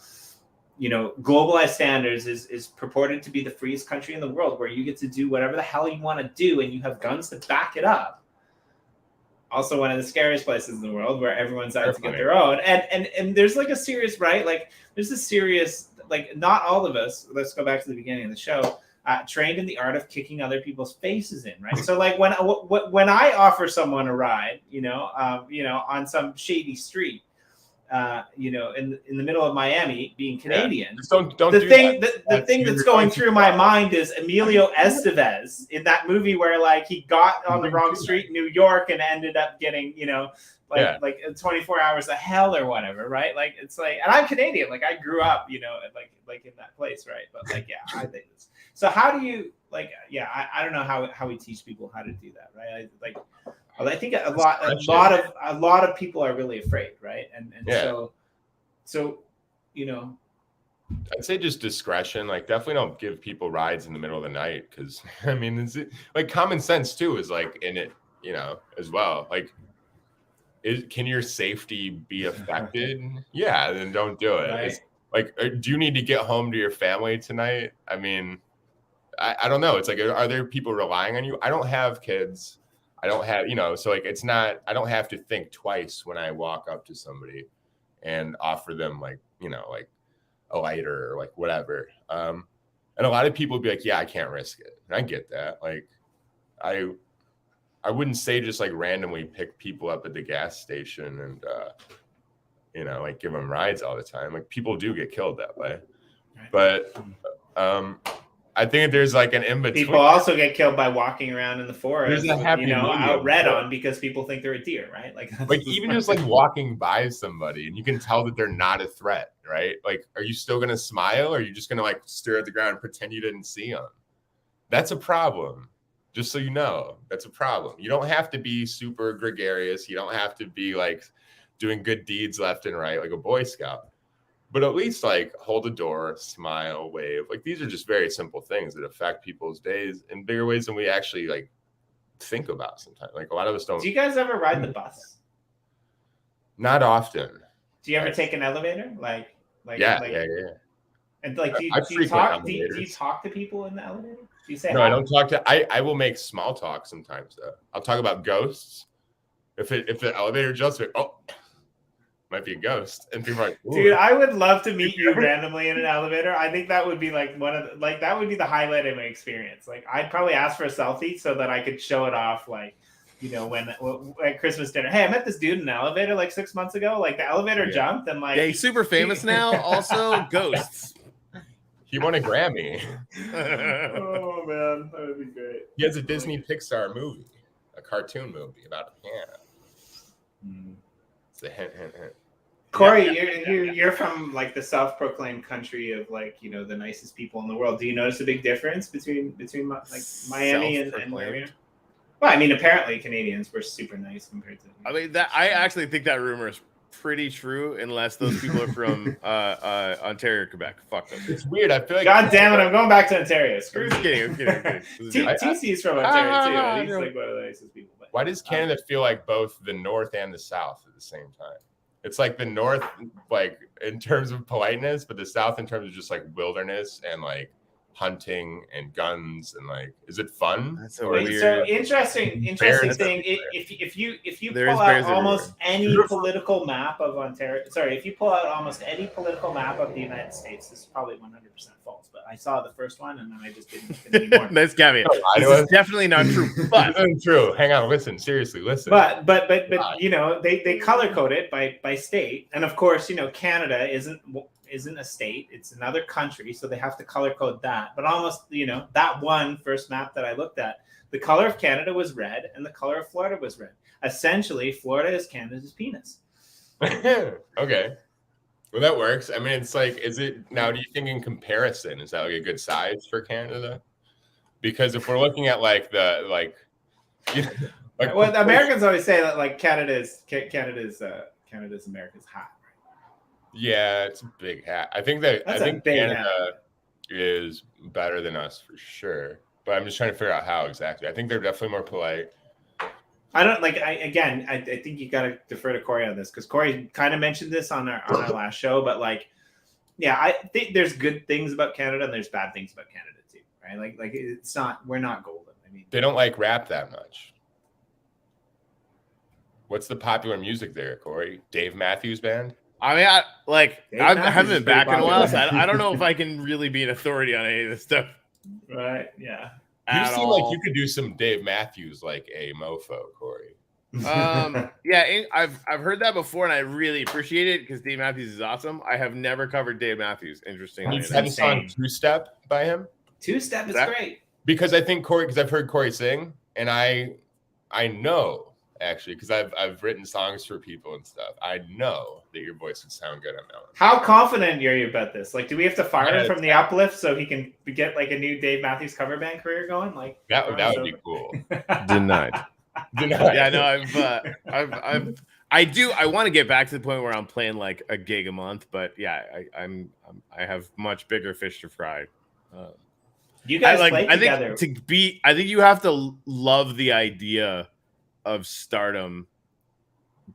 you know, globalized standards is purported to be the freest country in the world, where you get to do whatever the hell you want to do and you have guns to back it up. Also one of the scariest places in the world where everyone's out to get their own. And there's like a serious, right? Like there's a serious, like not all of us, let's go back to the beginning of the show, trained in the art of kicking other people's faces in, right? So like when I offer someone a ride, you know, on some shady street, you know, in the middle of Miami, being Canadian, don't the thing that's going through my mind is Emilio Estevez in that movie where like he got on the wrong street in New York and ended up getting, you know, like 24 hours of hell or whatever, right? Like it's like, and I'm Canadian, like I grew up, you know, like in that place, right? But like, yeah, I think this. So how do you like? Yeah, I don't know how we teach people how to do that, right? I think a lot of people are really afraid, right? And so, you know, I'd say just discretion. Like, definitely don't give people rides in the middle of the night, because I mean, it's like common sense too is like in it, you know, as well. Like, can your safety be affected? Yeah, then don't do it. Right. It's like, do you need to get home to your family tonight? I mean, I don't know. It's like, are there people relying on you? I don't have kids. I don't have, you know, so like it's not, I don't have to think twice when I walk up to somebody and offer them like, you know, like a lighter or like whatever. And a lot of people would be like, yeah, I can't risk it. And I get that. Like I wouldn't say just like randomly pick people up at the gas station and, you know, like give them rides all the time. Like people do get killed that way. But I think there's like an in-between. People also get killed by walking around in the forest, you know, out red on because people think they're a deer, right? Like even just like walking by somebody and you can tell that they're not a threat, right? Like, are you still going to smile or are you just going to like stare at the ground and pretend you didn't see them? That's a problem. Just so you know, that's a problem. You don't have to be super gregarious. You don't have to be like doing good deeds left and right like a Boy Scout. But at least like hold a door, smile, wave. Like these are just very simple things that affect people's days in bigger ways than we actually like think about sometimes. Like a lot of us don't. Do you guys ever ride the bus? Not often. Do you ever take an elevator? Like yeah. And like, do I you frequent talk? Do you elevators. talk to people in the elevator? Do you say No, hi? I don't talk to. I will make small talk sometimes though. I'll talk about ghosts. If the elevator jumps, like, oh, might be a ghost, and people are like, Dude, I would love to meet you randomly in an elevator. I think that would be like that would be the highlight of my experience. Like, I'd probably ask for a selfie so that I could show it off, like, you know, when at Christmas dinner. Hey, I met this dude in an elevator like 6 months ago. Like, the elevator jumped, and like, Yeah, he's super famous now. Also, ghosts. he won a Grammy. Oh man, that would be great. He has a Disney Pixar movie, a cartoon movie about a piano. It's a hint. Corey, you're from like the self-proclaimed country of, like, you know, the nicest people in the world. Do you notice a big difference between like Miami and Maria? Well, I mean, apparently Canadians were super nice compared to. I mean, that I actually think that rumor is pretty true, unless those people are from Ontario or Quebec. Fuck them. It's weird. I feel like. God damn it! I'm going back to Ontario. Screw I'm kidding. TC's from Ontario too. And he's like one of the nicest people. But, why does Canada feel like both the North and the South at the same time? It's like the North, like in terms of politeness, but the South in terms of just like wilderness and like hunting and guns and like, is it fun? That's so weird. So interesting thing. If you There pull is out bears almost everywhere. any political map of Ontario, sorry, if you pull out almost any political map of the United States, this is probably 100% false. But I saw the first one and then I just didn't look at it anymore. Nice caveat. This is definitely not true. But It's true. Hang on, listen, seriously, listen. But you know, they color code it by state, and of course, you know, Canada isn't a state, it's another country, so they have to color code that. But almost, you know, that one first map that I looked at, the color of Canada was red and the color of Florida was red. Essentially, Florida is Canada's penis. Okay. Well, that works. I mean, it's like, is it now, do you think in comparison, is that like a good size for Canada? Because if we're looking at like the, like, you know, like well, Americans always say that like Canada's America's hat. Yeah, it's a big hat. I think Canada is better than us for sure. But I'm just trying to figure out how exactly. I think they're definitely more polite. I don't like. I think you got to defer to Corey on this because Corey kind of mentioned this on our last show. But like, yeah, I think there's good things about Canada and there's bad things about Canada too, right? Like it's not. We're not golden. I mean, they don't like rap that much. What's the popular music there, Corey? Dave Matthews Band? I mean, I haven't been back in a while, so I don't know if I can really be an authority on any of this stuff. Right? Yeah. You seem like you could do some Dave Matthews like a mofo, Corey. Yeah, I've heard that before, and I really appreciate it because Dave Matthews is awesome. I have never covered Dave Matthews. Interestingly, You've had a song Two Step by him. Two Step is great because I think Corey, because I've heard Corey sing, and I know actually because I've written songs for people and stuff. I know that your voice would sound good on that one. How confident are you about this? Like, do we have to fire him from the Uplift so he can get like a new Dave Matthews cover band career going? Like that would be cool. Denied. Yeah, no, I want to get back to the point where I'm playing like a gig a month, but yeah, I have much bigger fish to fry. You guys play together. I think you have to love the idea of stardom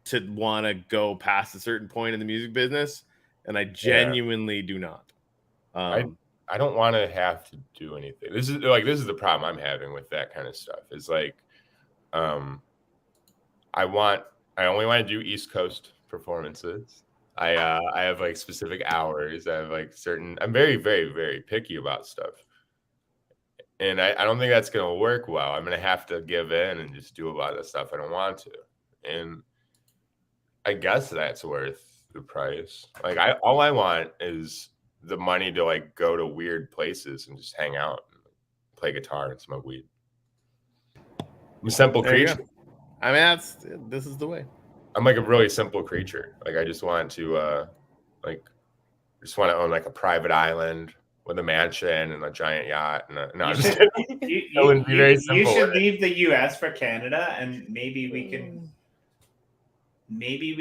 to want to go past a certain point in the music business, and I genuinely do not. I don't want to have to do anything. This is the problem I'm having with that kind of stuff. Is like, I only want to do East Coast performances. I have like specific hours. I have like certain. I'm very, very, very picky about stuff. And I don't think that's going to work well. I'm going to have to give in and just do a lot of stuff I don't want to. And I guess that's worth the price. Like all I want is the money to like go to weird places and just hang out and play guitar and smoke weed. I'm a simple creature. I mean, this is the way. I'm like a really simple creature. Like I just want to own like a private island with a mansion and a giant yacht. You should leave the U.S. for Canada, and maybe we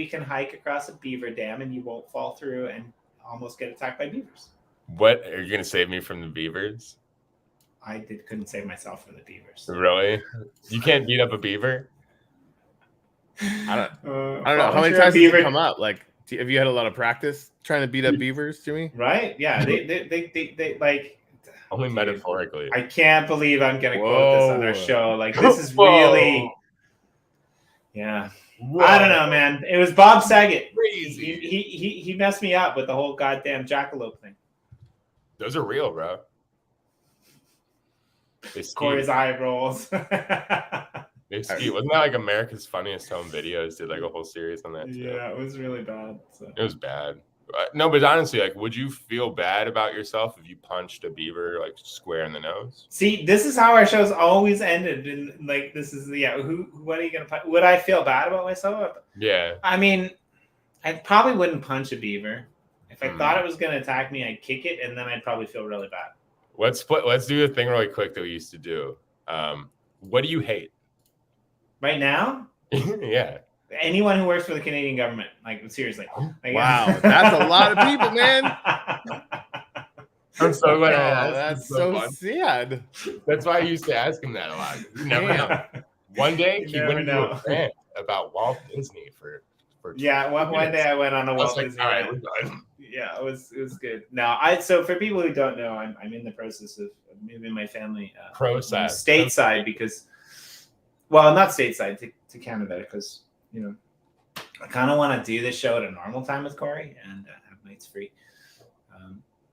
can hike across a beaver dam, and you won't fall through and almost get attacked by beavers. What are you gonna save me from the beavers? Couldn't save myself from the beavers. Really? You can't beat up a beaver? I don't know. How many times did it come up? Like Have you had a lot of practice trying to beat up beavers, Jimmy? Right? Yeah. They like. Only Dude, metaphorically. I can't believe I'm gonna quote this on our show. Like this is Whoa. really. Yeah. Whoa. I don't know, man. It was Bob Saget. Crazy. He messed me up with the whole goddamn jackalope thing. Those are real, bro. Corey's eye rolls. Wasn't that like America's Funniest Home Videos? Did like a whole series on that too? Yeah, it was really bad. So. It was bad. No, but honestly, like, would you feel bad about yourself if you punched a beaver like square in the nose? See, this is how our shows always ended. And like, this is what are you gonna punch? Would I feel bad about myself? Yeah. I mean, I probably wouldn't punch a beaver. If I thought it was gonna attack me, I'd kick it, and then I'd probably feel really bad. Let's do the thing really quick that we used to do. What do you hate? Right now? Yeah. Anyone who works for the Canadian government, like seriously. Like, wow, that's a lot of people, man. I'm so glad. That's so sad. That's why I used to ask him that a lot. You never know. One day he went into a rant about Walt Disney for yeah. One day I went on a Walt Disney all right, rant. we're done. Yeah, it was good. Now, so for people who don't know, I'm in the process of moving my family stateside because, well, not stateside to Canada because I kind of want to do this show at a normal time with Corey and have nights free.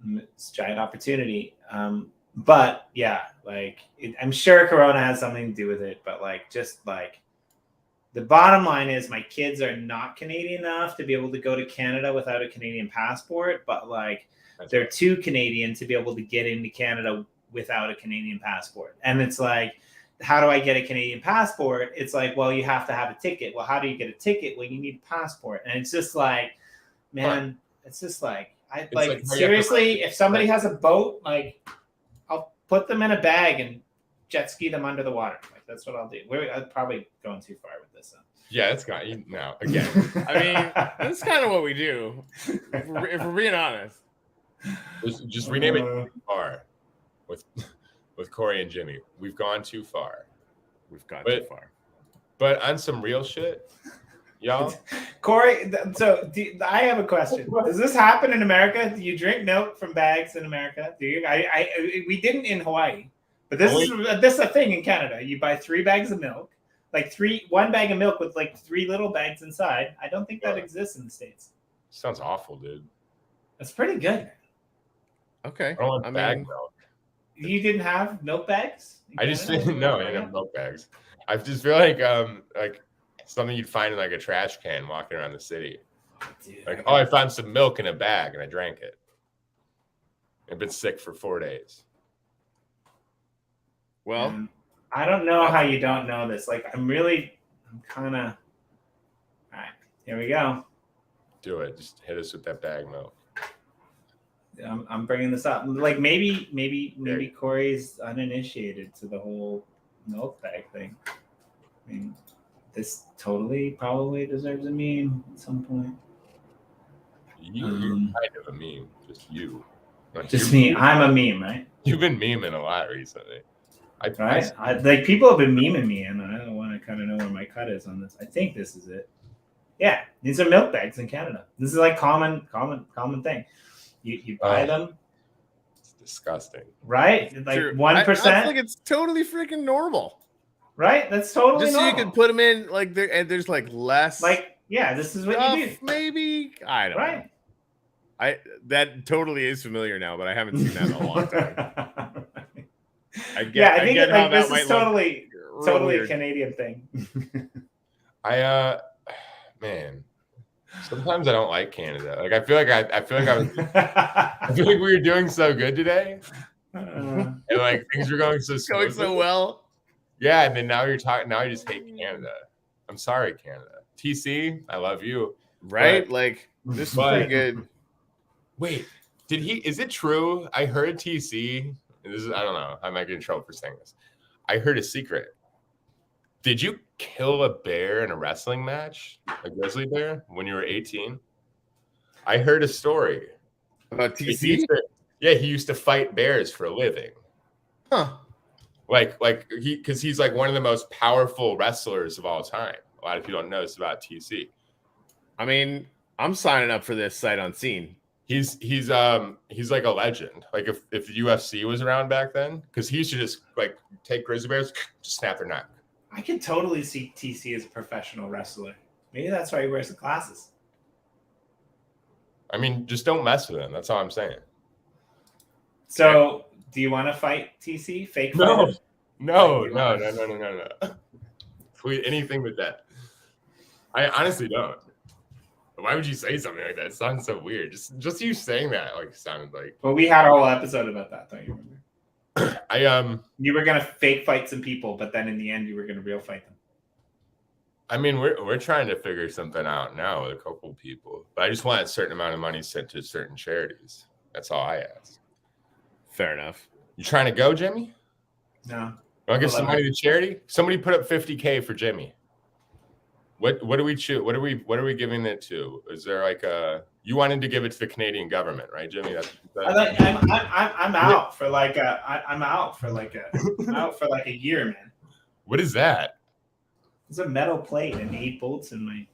It's a giant opportunity, but yeah, like I'm sure Corona has something to do with it. But like, just like. The bottom line is my kids are not Canadian enough to be able to go to Canada without a Canadian passport, but like they're too Canadian to be able to get into Canada without a Canadian passport. And it's like, how do I get a Canadian passport? It's like, well, you have to have a ticket. Well, how do you get a ticket? Well, you need a passport. And it's just like, man, it's just like, seriously, if somebody has a boat, like I'll put them in a bag and jet ski them under the water. Like that's what I'll do. I'm probably going too far with this. Yeah, it's got you now again. I mean, that's kind of what we do. If we're being honest. Just rename it too far with Corey and Jimmy. We've gone too far. Too far. But on some real shit, y'all. Corey, so I have a question. Does this happen in America? Do you drink milk from bags in America? Do you? We didn't in Hawaii. But this is a thing in Canada. You buy 3 bags of milk, like one bag of milk with like 3 little bags inside. I don't think that exists in the States. Sounds awful, dude. That's pretty good. Okay. I don't want bag milk. You didn't have milk bags? I just didn't know. I didn't have milk bags. I just feel like something you'd find in like a trash can walking around the city. Dude, like, I found some milk in a bag and I drank it. I've been sick for 4 days. Well, I don't know how you don't know this. Like, I'm kind of. All right, here we go. Do it. Just hit us with that bag milk. I'm bringing this up. Like maybe Corey's uninitiated to the whole milk bag thing. I mean, this totally probably deserves a meme at some point. You're kind of a meme. Just you. Just me. I'm a meme, right? You've been memeing a lot recently. Like people have been memeing me, and I don't want to kind of know where my cut is on this. I think this is it. Yeah, these are milk bags in Canada. This is like common thing. You buy them. It's disgusting, right? Like 1%. I think it's totally freaking normal, right? That's totally just normal. So you can put them in like there, and there's like less. Like this is what you do. Maybe I don't know. That totally is familiar now, but I haven't seen that in a long time. I think this is totally a Canadian thing. Man, sometimes I don't like Canada. Like I feel like we were doing so good today, and like things were going so well. Yeah, and then now you just hate Canada. I'm sorry, Canada. TC, I love you. Right? But, like this is pretty good. Wait, is it true? I heard TC. I don't know. I might get in trouble for saying this. I heard a secret. Did you kill a bear in a wrestling match? A grizzly bear when you were 18? I heard a story. About TC? He used to fight bears for a living. Huh. Because he's like one of the most powerful wrestlers of all time. A lot of people don't know this about TC. I mean, I'm signing up for this sight unseen. He's like a legend. Like if the UFC was around back then, because he used to just like take grizzly bears, just snap their neck. I could totally see TC as a professional wrestler. Maybe that's why he wears the glasses. I mean, just don't mess with him. That's all I'm saying. So, do you want to fight TC? Fake fight? No. Please, anything but that. I honestly don't. Why would you say something like that? It sounds so weird. Just you saying that like sounded like. Well, we had a whole episode about that, don't you remember? You were gonna fake fight some people, but then in the end, you were gonna real fight them. I mean, we're trying to figure something out now with a couple people, but I just want a certain amount of money sent to certain charities. That's all I ask. Fair enough. You trying to go, Jimmy? No. Want to give some money to charity? Somebody put up $50K for Jimmy. What do we choose? What are we giving it to? Is there like you wanted to give it to the Canadian government, right, Jimmy? I'm out for like a year, man. What is that? It's a metal plate and 8 bolts in my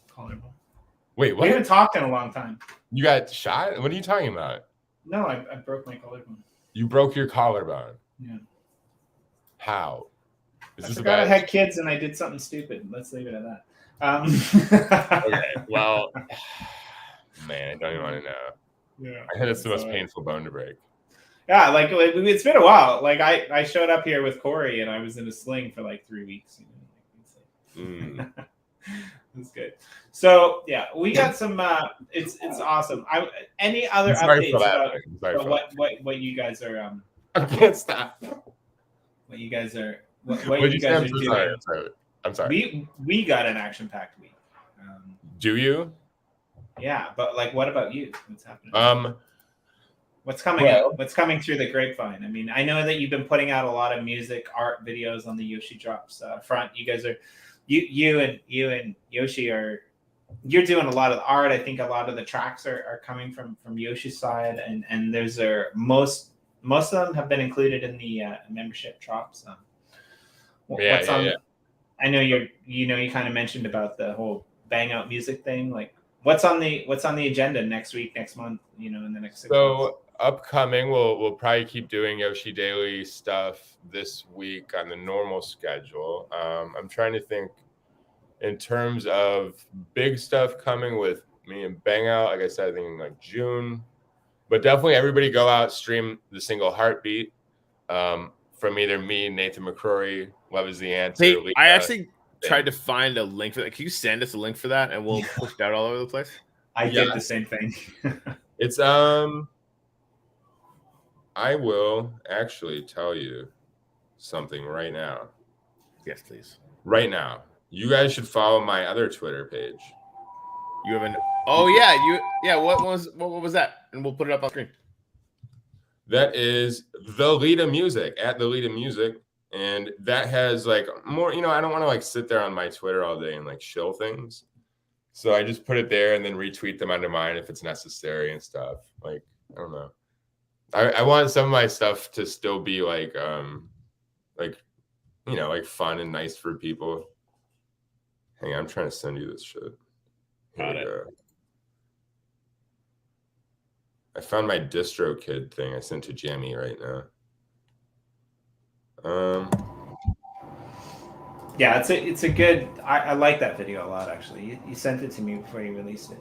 collarbone. Wait, what? We haven't talked in a long time. You got shot? What are you talking about? No, I broke my collarbone. You broke your collarbone. Yeah. How? I forgot I had kids and I did something stupid. Let's leave it at that. Okay. Well, man, I don't even want to know. Yeah. I heard it's the most painful bone to break. Yeah, like it's been a while. Like I showed up here with Corey and I was in a sling for like 3 weeks. It was good. So yeah, we got some. It's awesome. Any other updates about what you guys are? I can't stop. What you guys are? What you guys are doing? I'm sorry. We got an action-packed week. Do you? Yeah, but like, what about you? What's happening? What's coming out? What's coming through the grapevine? I mean, I know that you've been putting out a lot of music, art, videos on the Yoshi Drops front. You guys are, you and Yoshi are, you're doing a lot of the art. I think a lot of the tracks are coming from Yoshi's side, and there's most of them have been included in the membership drops. Yeah. I know you kind of mentioned about the whole bang out music thing. Like, what's on the agenda next week, next month? In the next 6 months. Upcoming, we'll probably keep doing Yoshi Daily stuff this week on the normal schedule. I'm trying to think in terms of big stuff coming with me and Bang Out. Like I said, I think in like June, but definitely everybody go out, stream the single Heartbeat from either me, Nathan McCorey, Love Is the Answer. Hey, I actually tried to find a link for that. Can you send us a link for that and we'll push it out all over the place? I did the same thing. It's I will actually tell you something right now. Yes, please. Right now. You guys should follow my other Twitter page. You haven't. Oh yeah, What was that? And we'll put it up on screen. That is TheUpLifters Music at TheUpLifters Music, and that has like more. I don't want to like sit there on my Twitter all day and like shill things, so I just put it there and then retweet them under mine if it's necessary and stuff. Like I don't know. I want some of my stuff to still be like fun and nice for people. Hang on, I'm trying to send you this shit. Got it. I found my DistroKid thing. I sent to Jamie right now. Yeah, it's a good. I like that video a lot actually. You sent it to me before you released it.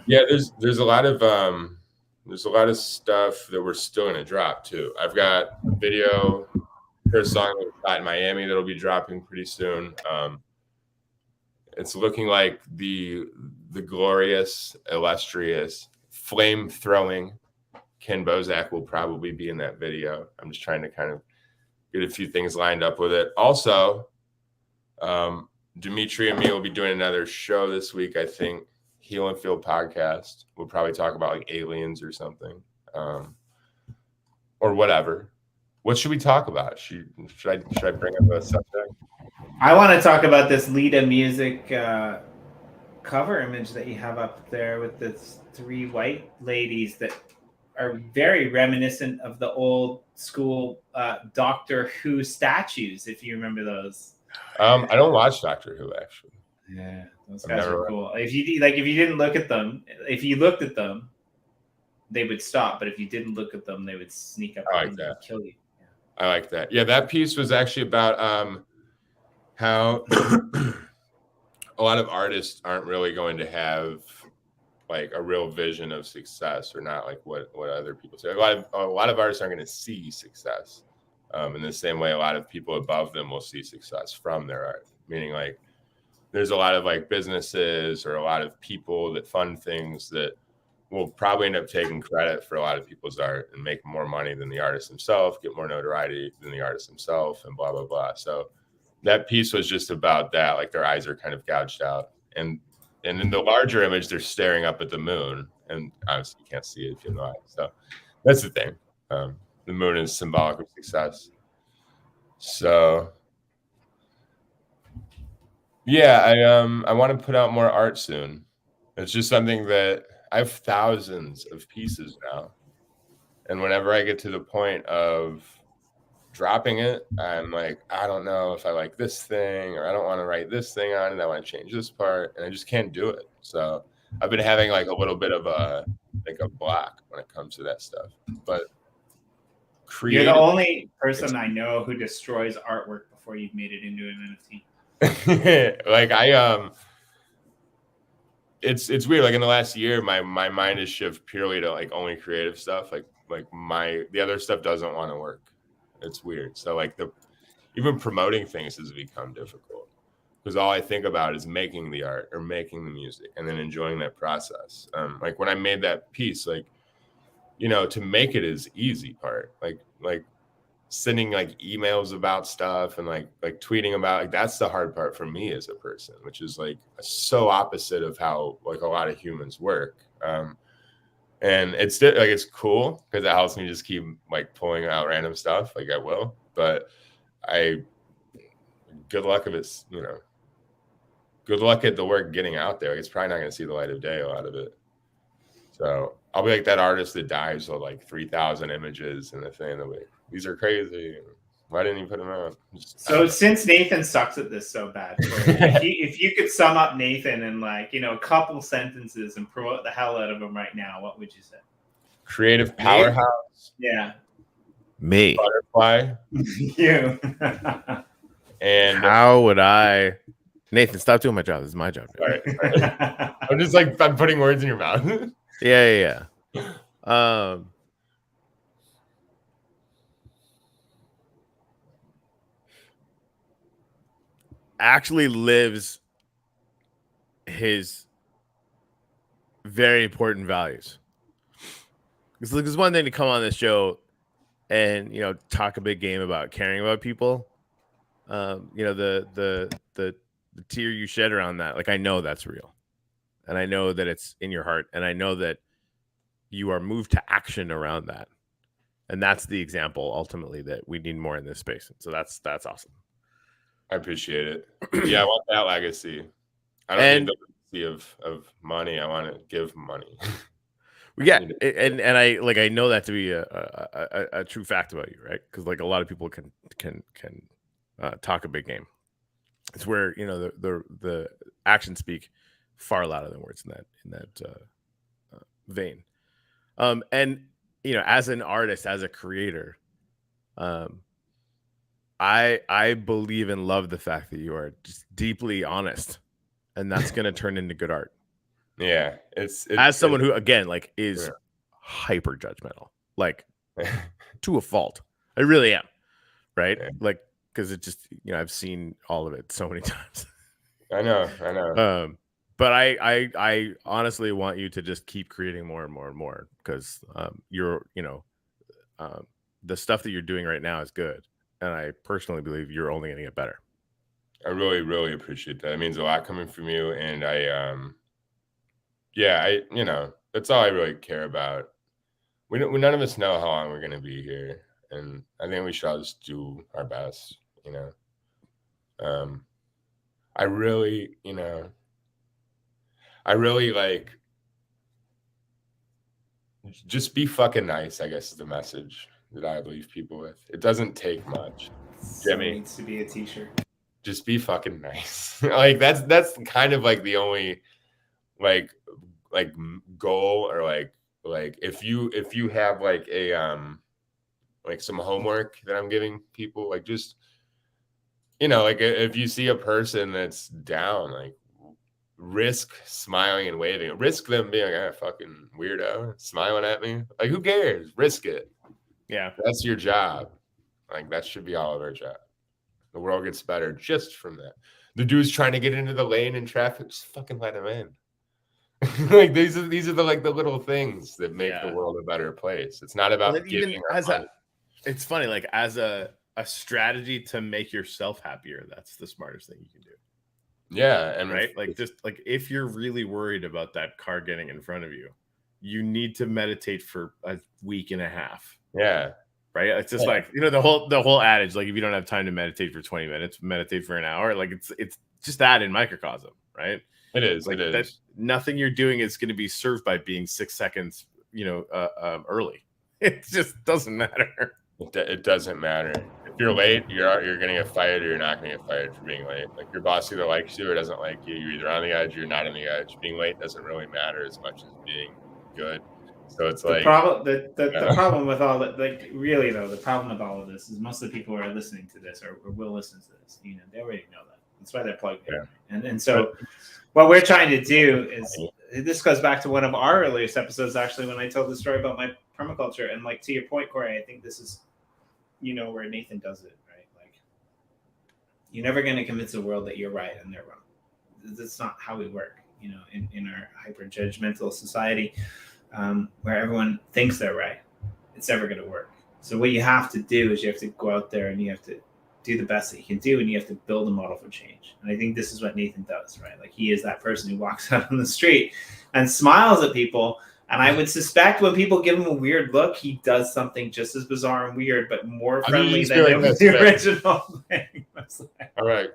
Yeah, there's a lot of stuff that we're still gonna drop too. I've got a video for a song that was shot in Miami that'll be dropping pretty soon. It's looking like the glorious, illustrious, flame-throwing Ken Bozak will probably be in that video. I'm just trying to kind of get a few things lined up with it. Also, Dimitri and me will be doing another show this week, I think. Heal and Feel podcast. We'll probably talk about like aliens or something, or whatever. What should we talk about? Should I bring up a subject? I want to talk about this Lita Music cover image that you have up there with the 3 white ladies that are very reminiscent of the old school Doctor Who statues, if you remember those. I don't watch Doctor Who actually. Yeah, Those guys are cool. If you didn't look at them, if you looked at them, they would stop. But if you didn't look at them, they would sneak up and kill you. Yeah. I like that. Yeah, that piece was actually about how a lot of artists aren't really going to have like a real vision of success, or not like what other people say. A lot of artists aren't going to see success in the same way a lot of people above them will see success from their art. Meaning, like, there's a lot of like businesses or a lot of people that fund things that will probably end up taking credit for a lot of people's art and make more money than the artist himself, get more notoriety than the artist himself, and blah blah blah. So that piece was just about that. Like, their eyes are kind of gouged out, and in the larger image, they're staring up at the moon, and obviously you can't see it if you have no eyes. So that's the thing. The moon is symbolic of success. So yeah, I want to put out more art soon. It's just something that I have thousands of pieces now, and whenever I get to the point of dropping it, I'm like, I don't know if I like this thing, or I don't want to write this thing on it. I want to change this part, and I just can't do it. So I've been having like a little bit of a block when it comes to that stuff. But you're the only person I know who destroys artwork before you've made it into an NFT. Like it's weird. Like, in the last year, my mind has shifted purely to like only creative stuff. Like the other stuff doesn't want to work. It's weird. So like even promoting things has become difficult, because all I think about is making the art or making the music and then enjoying that process. Like when I made that piece, like, you know, to make it is easy part. Like sending like emails about stuff and like tweeting about, like, that's the hard part for me as a person, which is like so opposite of how like a lot of humans work. And it's like, it's cool because it helps me just keep like pulling out random stuff. Like I will, but good luck if it's, you know, good luck at the work getting out there. Like, it's probably not going to see the light of day, a lot of it. So I'll be like that artist that dives with like 3,000 images and the thing. They'll be like, these are crazy. Why didn't you put them out? So since Nathan sucks at this so bad, if you could sum up Nathan in like, you know, a couple sentences and promote the hell out of him right now, what would you say? Creative powerhouse. Yeah. Me. Butterfly. You. And how would I? Nathan, stop doing my job. This is my job. All right. I'm just like, I'm putting words in your mouth. Yeah. Actually lives his very important values. It's one thing to come on this show and, you know, talk a big game about caring about people. You know, the tear you shed around that, like, I know that's real, and I know that it's in your heart, and I know that you are moved to action around that, and that's the example ultimately that we need more in this space. So that's awesome. I appreciate it. Yeah, I want that legacy. I don't need the legacy of money. I want to give money. Yeah, and I know that to be a true fact about you, right? Because like a lot of people can talk a big game. It's where, you know, the actions speak far louder than words in that vein. And, you know, as an artist, as a creator, I believe and love the fact that you are just deeply honest, and that's going to turn into good art. Yeah, as someone who, again, like, is hyper judgmental, like to a fault. I really am, right? Yeah. Like, because it just, you know, I've seen all of it so many times. I know. But I honestly want you to just keep creating more and more and more, because you're, you know, the stuff that you're doing right now is good, and I personally believe you're only going to get better. I really, really appreciate that. It means a lot coming from you, and you know, that's all I really care about. We none of us know how long we're going to be here, and I think we should all just do our best, you know. I really like, just be fucking nice, I guess, is the message that I leave people with. It doesn't take much. Jimmy needs to be a t-shirt. just be fucking nice. Like that's kind of like the only like goal, or like if you have like a like some homework that I'm giving people, like just, you know, like if you see a person that's down, like risk smiling and waving, risk them being like, ah, fucking weirdo smiling at me. Like, who cares? Risk it. Yeah. That's your job. Like, that should be all of our job. The world gets better just from that. The dude's trying to get into the lane in traffic, just fucking let him in. Like these are the like the little things that make the world a better place. It's not about giving as money. It's funny, like as a strategy to make yourself happier, that's the smartest thing you can do. Yeah, and right, like just like if you're really worried about that car getting in front of you, you need to meditate for a week and a half. Yeah. Right. It's just like, you know, the whole adage, like if you don't have time to meditate for 20 minutes, meditate for an hour. Like it's just that in microcosm, right? It is. Like it is. That nothing you're doing is going to be served by being 6 seconds, you know, early. It just doesn't matter. It doesn't matter. If you're late, you're going to get fired, or you're not going to get fired for being late. Like, your boss either likes you or doesn't like you. You're either on the edge or you're not on the edge. Being late doesn't really matter as much as being good. So it's like the problem with all that, like, really though, the problem with all of this is most of the people who are listening to this or will listen to this, you know, they already know that. That's why they're plugged in. And so what we're trying to do is, this goes back to one of our earliest episodes, actually, when I told the story about my permaculture. And like, to your point, Corey, I think this is, you know, where Nathan does it, right? Like, you're never going to convince the world that you're right and they're wrong. That's not how we work, you know, in our hyper judgmental society. Where everyone thinks they're right, it's never going to work. So what you have to do is you have to go out there and you have to do the best that you can do, and you have to build a model for change. And I think this is what Nathan does, right? Like, he is that person who walks out on the street and smiles at people. And I would suspect when people give him a weird look, he does something just as bizarre and weird, but more friendly than the original thing. All right.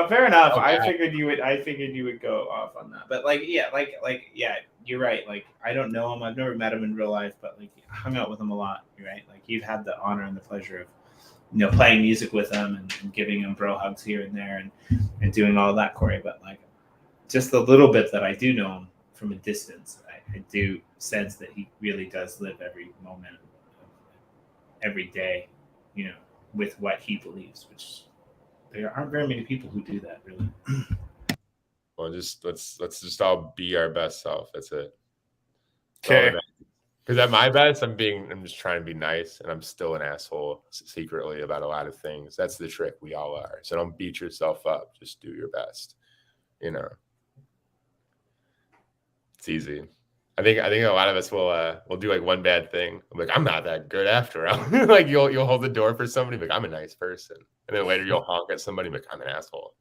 Fair enough. Okay. I figured you would go off on that. But yeah, you're right. Like, I don't know him. I've never met him in real life, but like, I hung out with him a lot, right? Like, you've had the honor and the pleasure of, you know, playing music with him and giving him bro hugs here and there and doing all of that, Corey. But like, just the little bit that I do know him from a distance, I do sense that he really does live every moment of every day, you know, with what he believes, which there aren't very many people who do that, really. Well, just let's just all be our best self. That's it. Okay. Because at my best, I'm just trying to be nice, and I'm still an asshole secretly about a lot of things. That's the trick. We all are. So don't beat yourself up. Just do your best. You know, it's easy. I think a lot of us will do like one bad thing. I'm like, I'm not that good after all. Like, you'll hold the door for somebody, like, I'm a nice person, and then later you'll honk at somebody, like, I'm an asshole.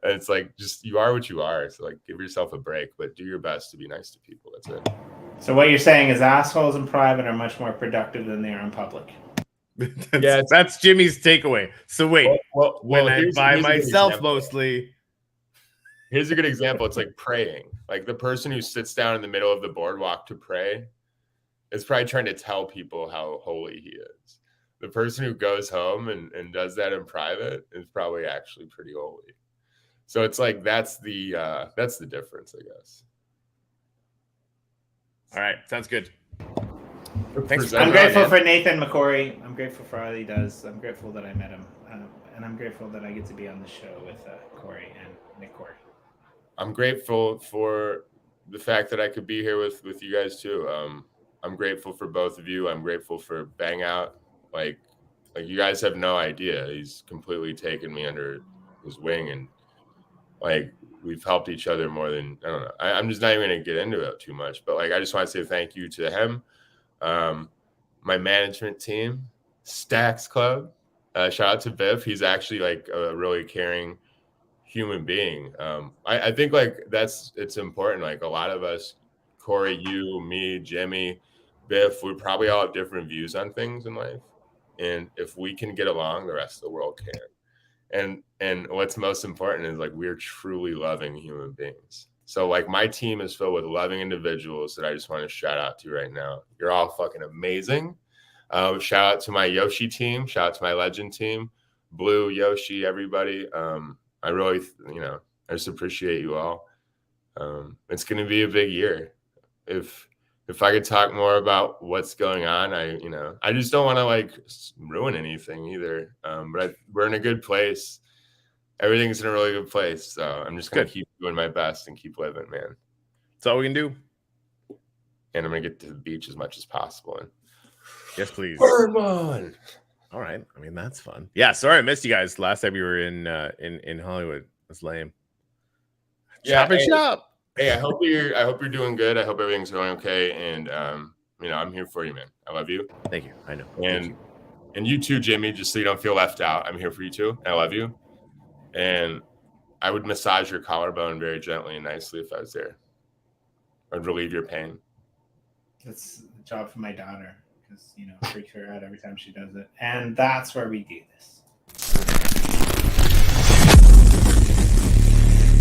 And it's like, just, you are what you are. So like, give yourself a break, but do your best to be nice to people. That's it. So what you're saying is assholes in private are much more productive than they are in public. That's Jimmy's takeaway. So wait, when I by myself mostly. Here's a good example. It's like praying. Like, the person who sits down in the middle of the boardwalk to pray is probably trying to tell people how holy he is. The person who goes home and does that in private is probably actually pretty holy. So it's like, that's the difference, I guess. All right, sounds good. Thanks. I'm grateful for Nathan McCorey. I'm grateful for all he does. I'm grateful that I met him, and I'm grateful that I get to be on the show with Corey and McCorey. I'm grateful for the fact that I could be here with you guys too. I'm grateful for both of you. I'm grateful for Bang Out. Like you guys have no idea. He's completely taken me under his wing, and like, we've helped each other more than, I don't know. I'm just not even going to get into it too much, but like, I just want to say thank you to him. My management team, Stacks Club, shout out to Viv. He's actually like a really caring human being. I think like it's important. Like, a lot of us, Corey, you, me, Jimmy, Biff, we probably all have different views on things in life. And if we can get along, the rest of the world can. And what's most important is like, we're truly loving human beings. So like, my team is filled with loving individuals that I just want to shout out to right now. You're all fucking amazing. Shout out to my Yoshi team. Shout out to my Legend team. Blue, Yoshi, everybody. I really, I just appreciate you all. It's going to be a big year. If I could talk more about what's going on, I just don't want to like ruin anything either. But we're in a good place. Everything's in a really good place. So I'm just going to keep doing my best and keep living, man. That's all we can do. And I'm going to get to the beach as much as possible. Yes, please. Burn on. All right. I mean, that's fun. Yeah. Sorry I missed you guys last time you were in Hollywood. That's lame. Yeah. Chop shop. Hey, I hope you're doing good. I hope everything's going okay. And I'm here for you, man. I love you. Thank you. I know. And you too, Jimmy, just so you don't feel left out. I'm here for you too. I love you. And I would massage your collarbone very gently and nicely if I was there. I'd relieve your pain. That's the job for my daughter, because freaks her out every time she does it. And that's where we do this.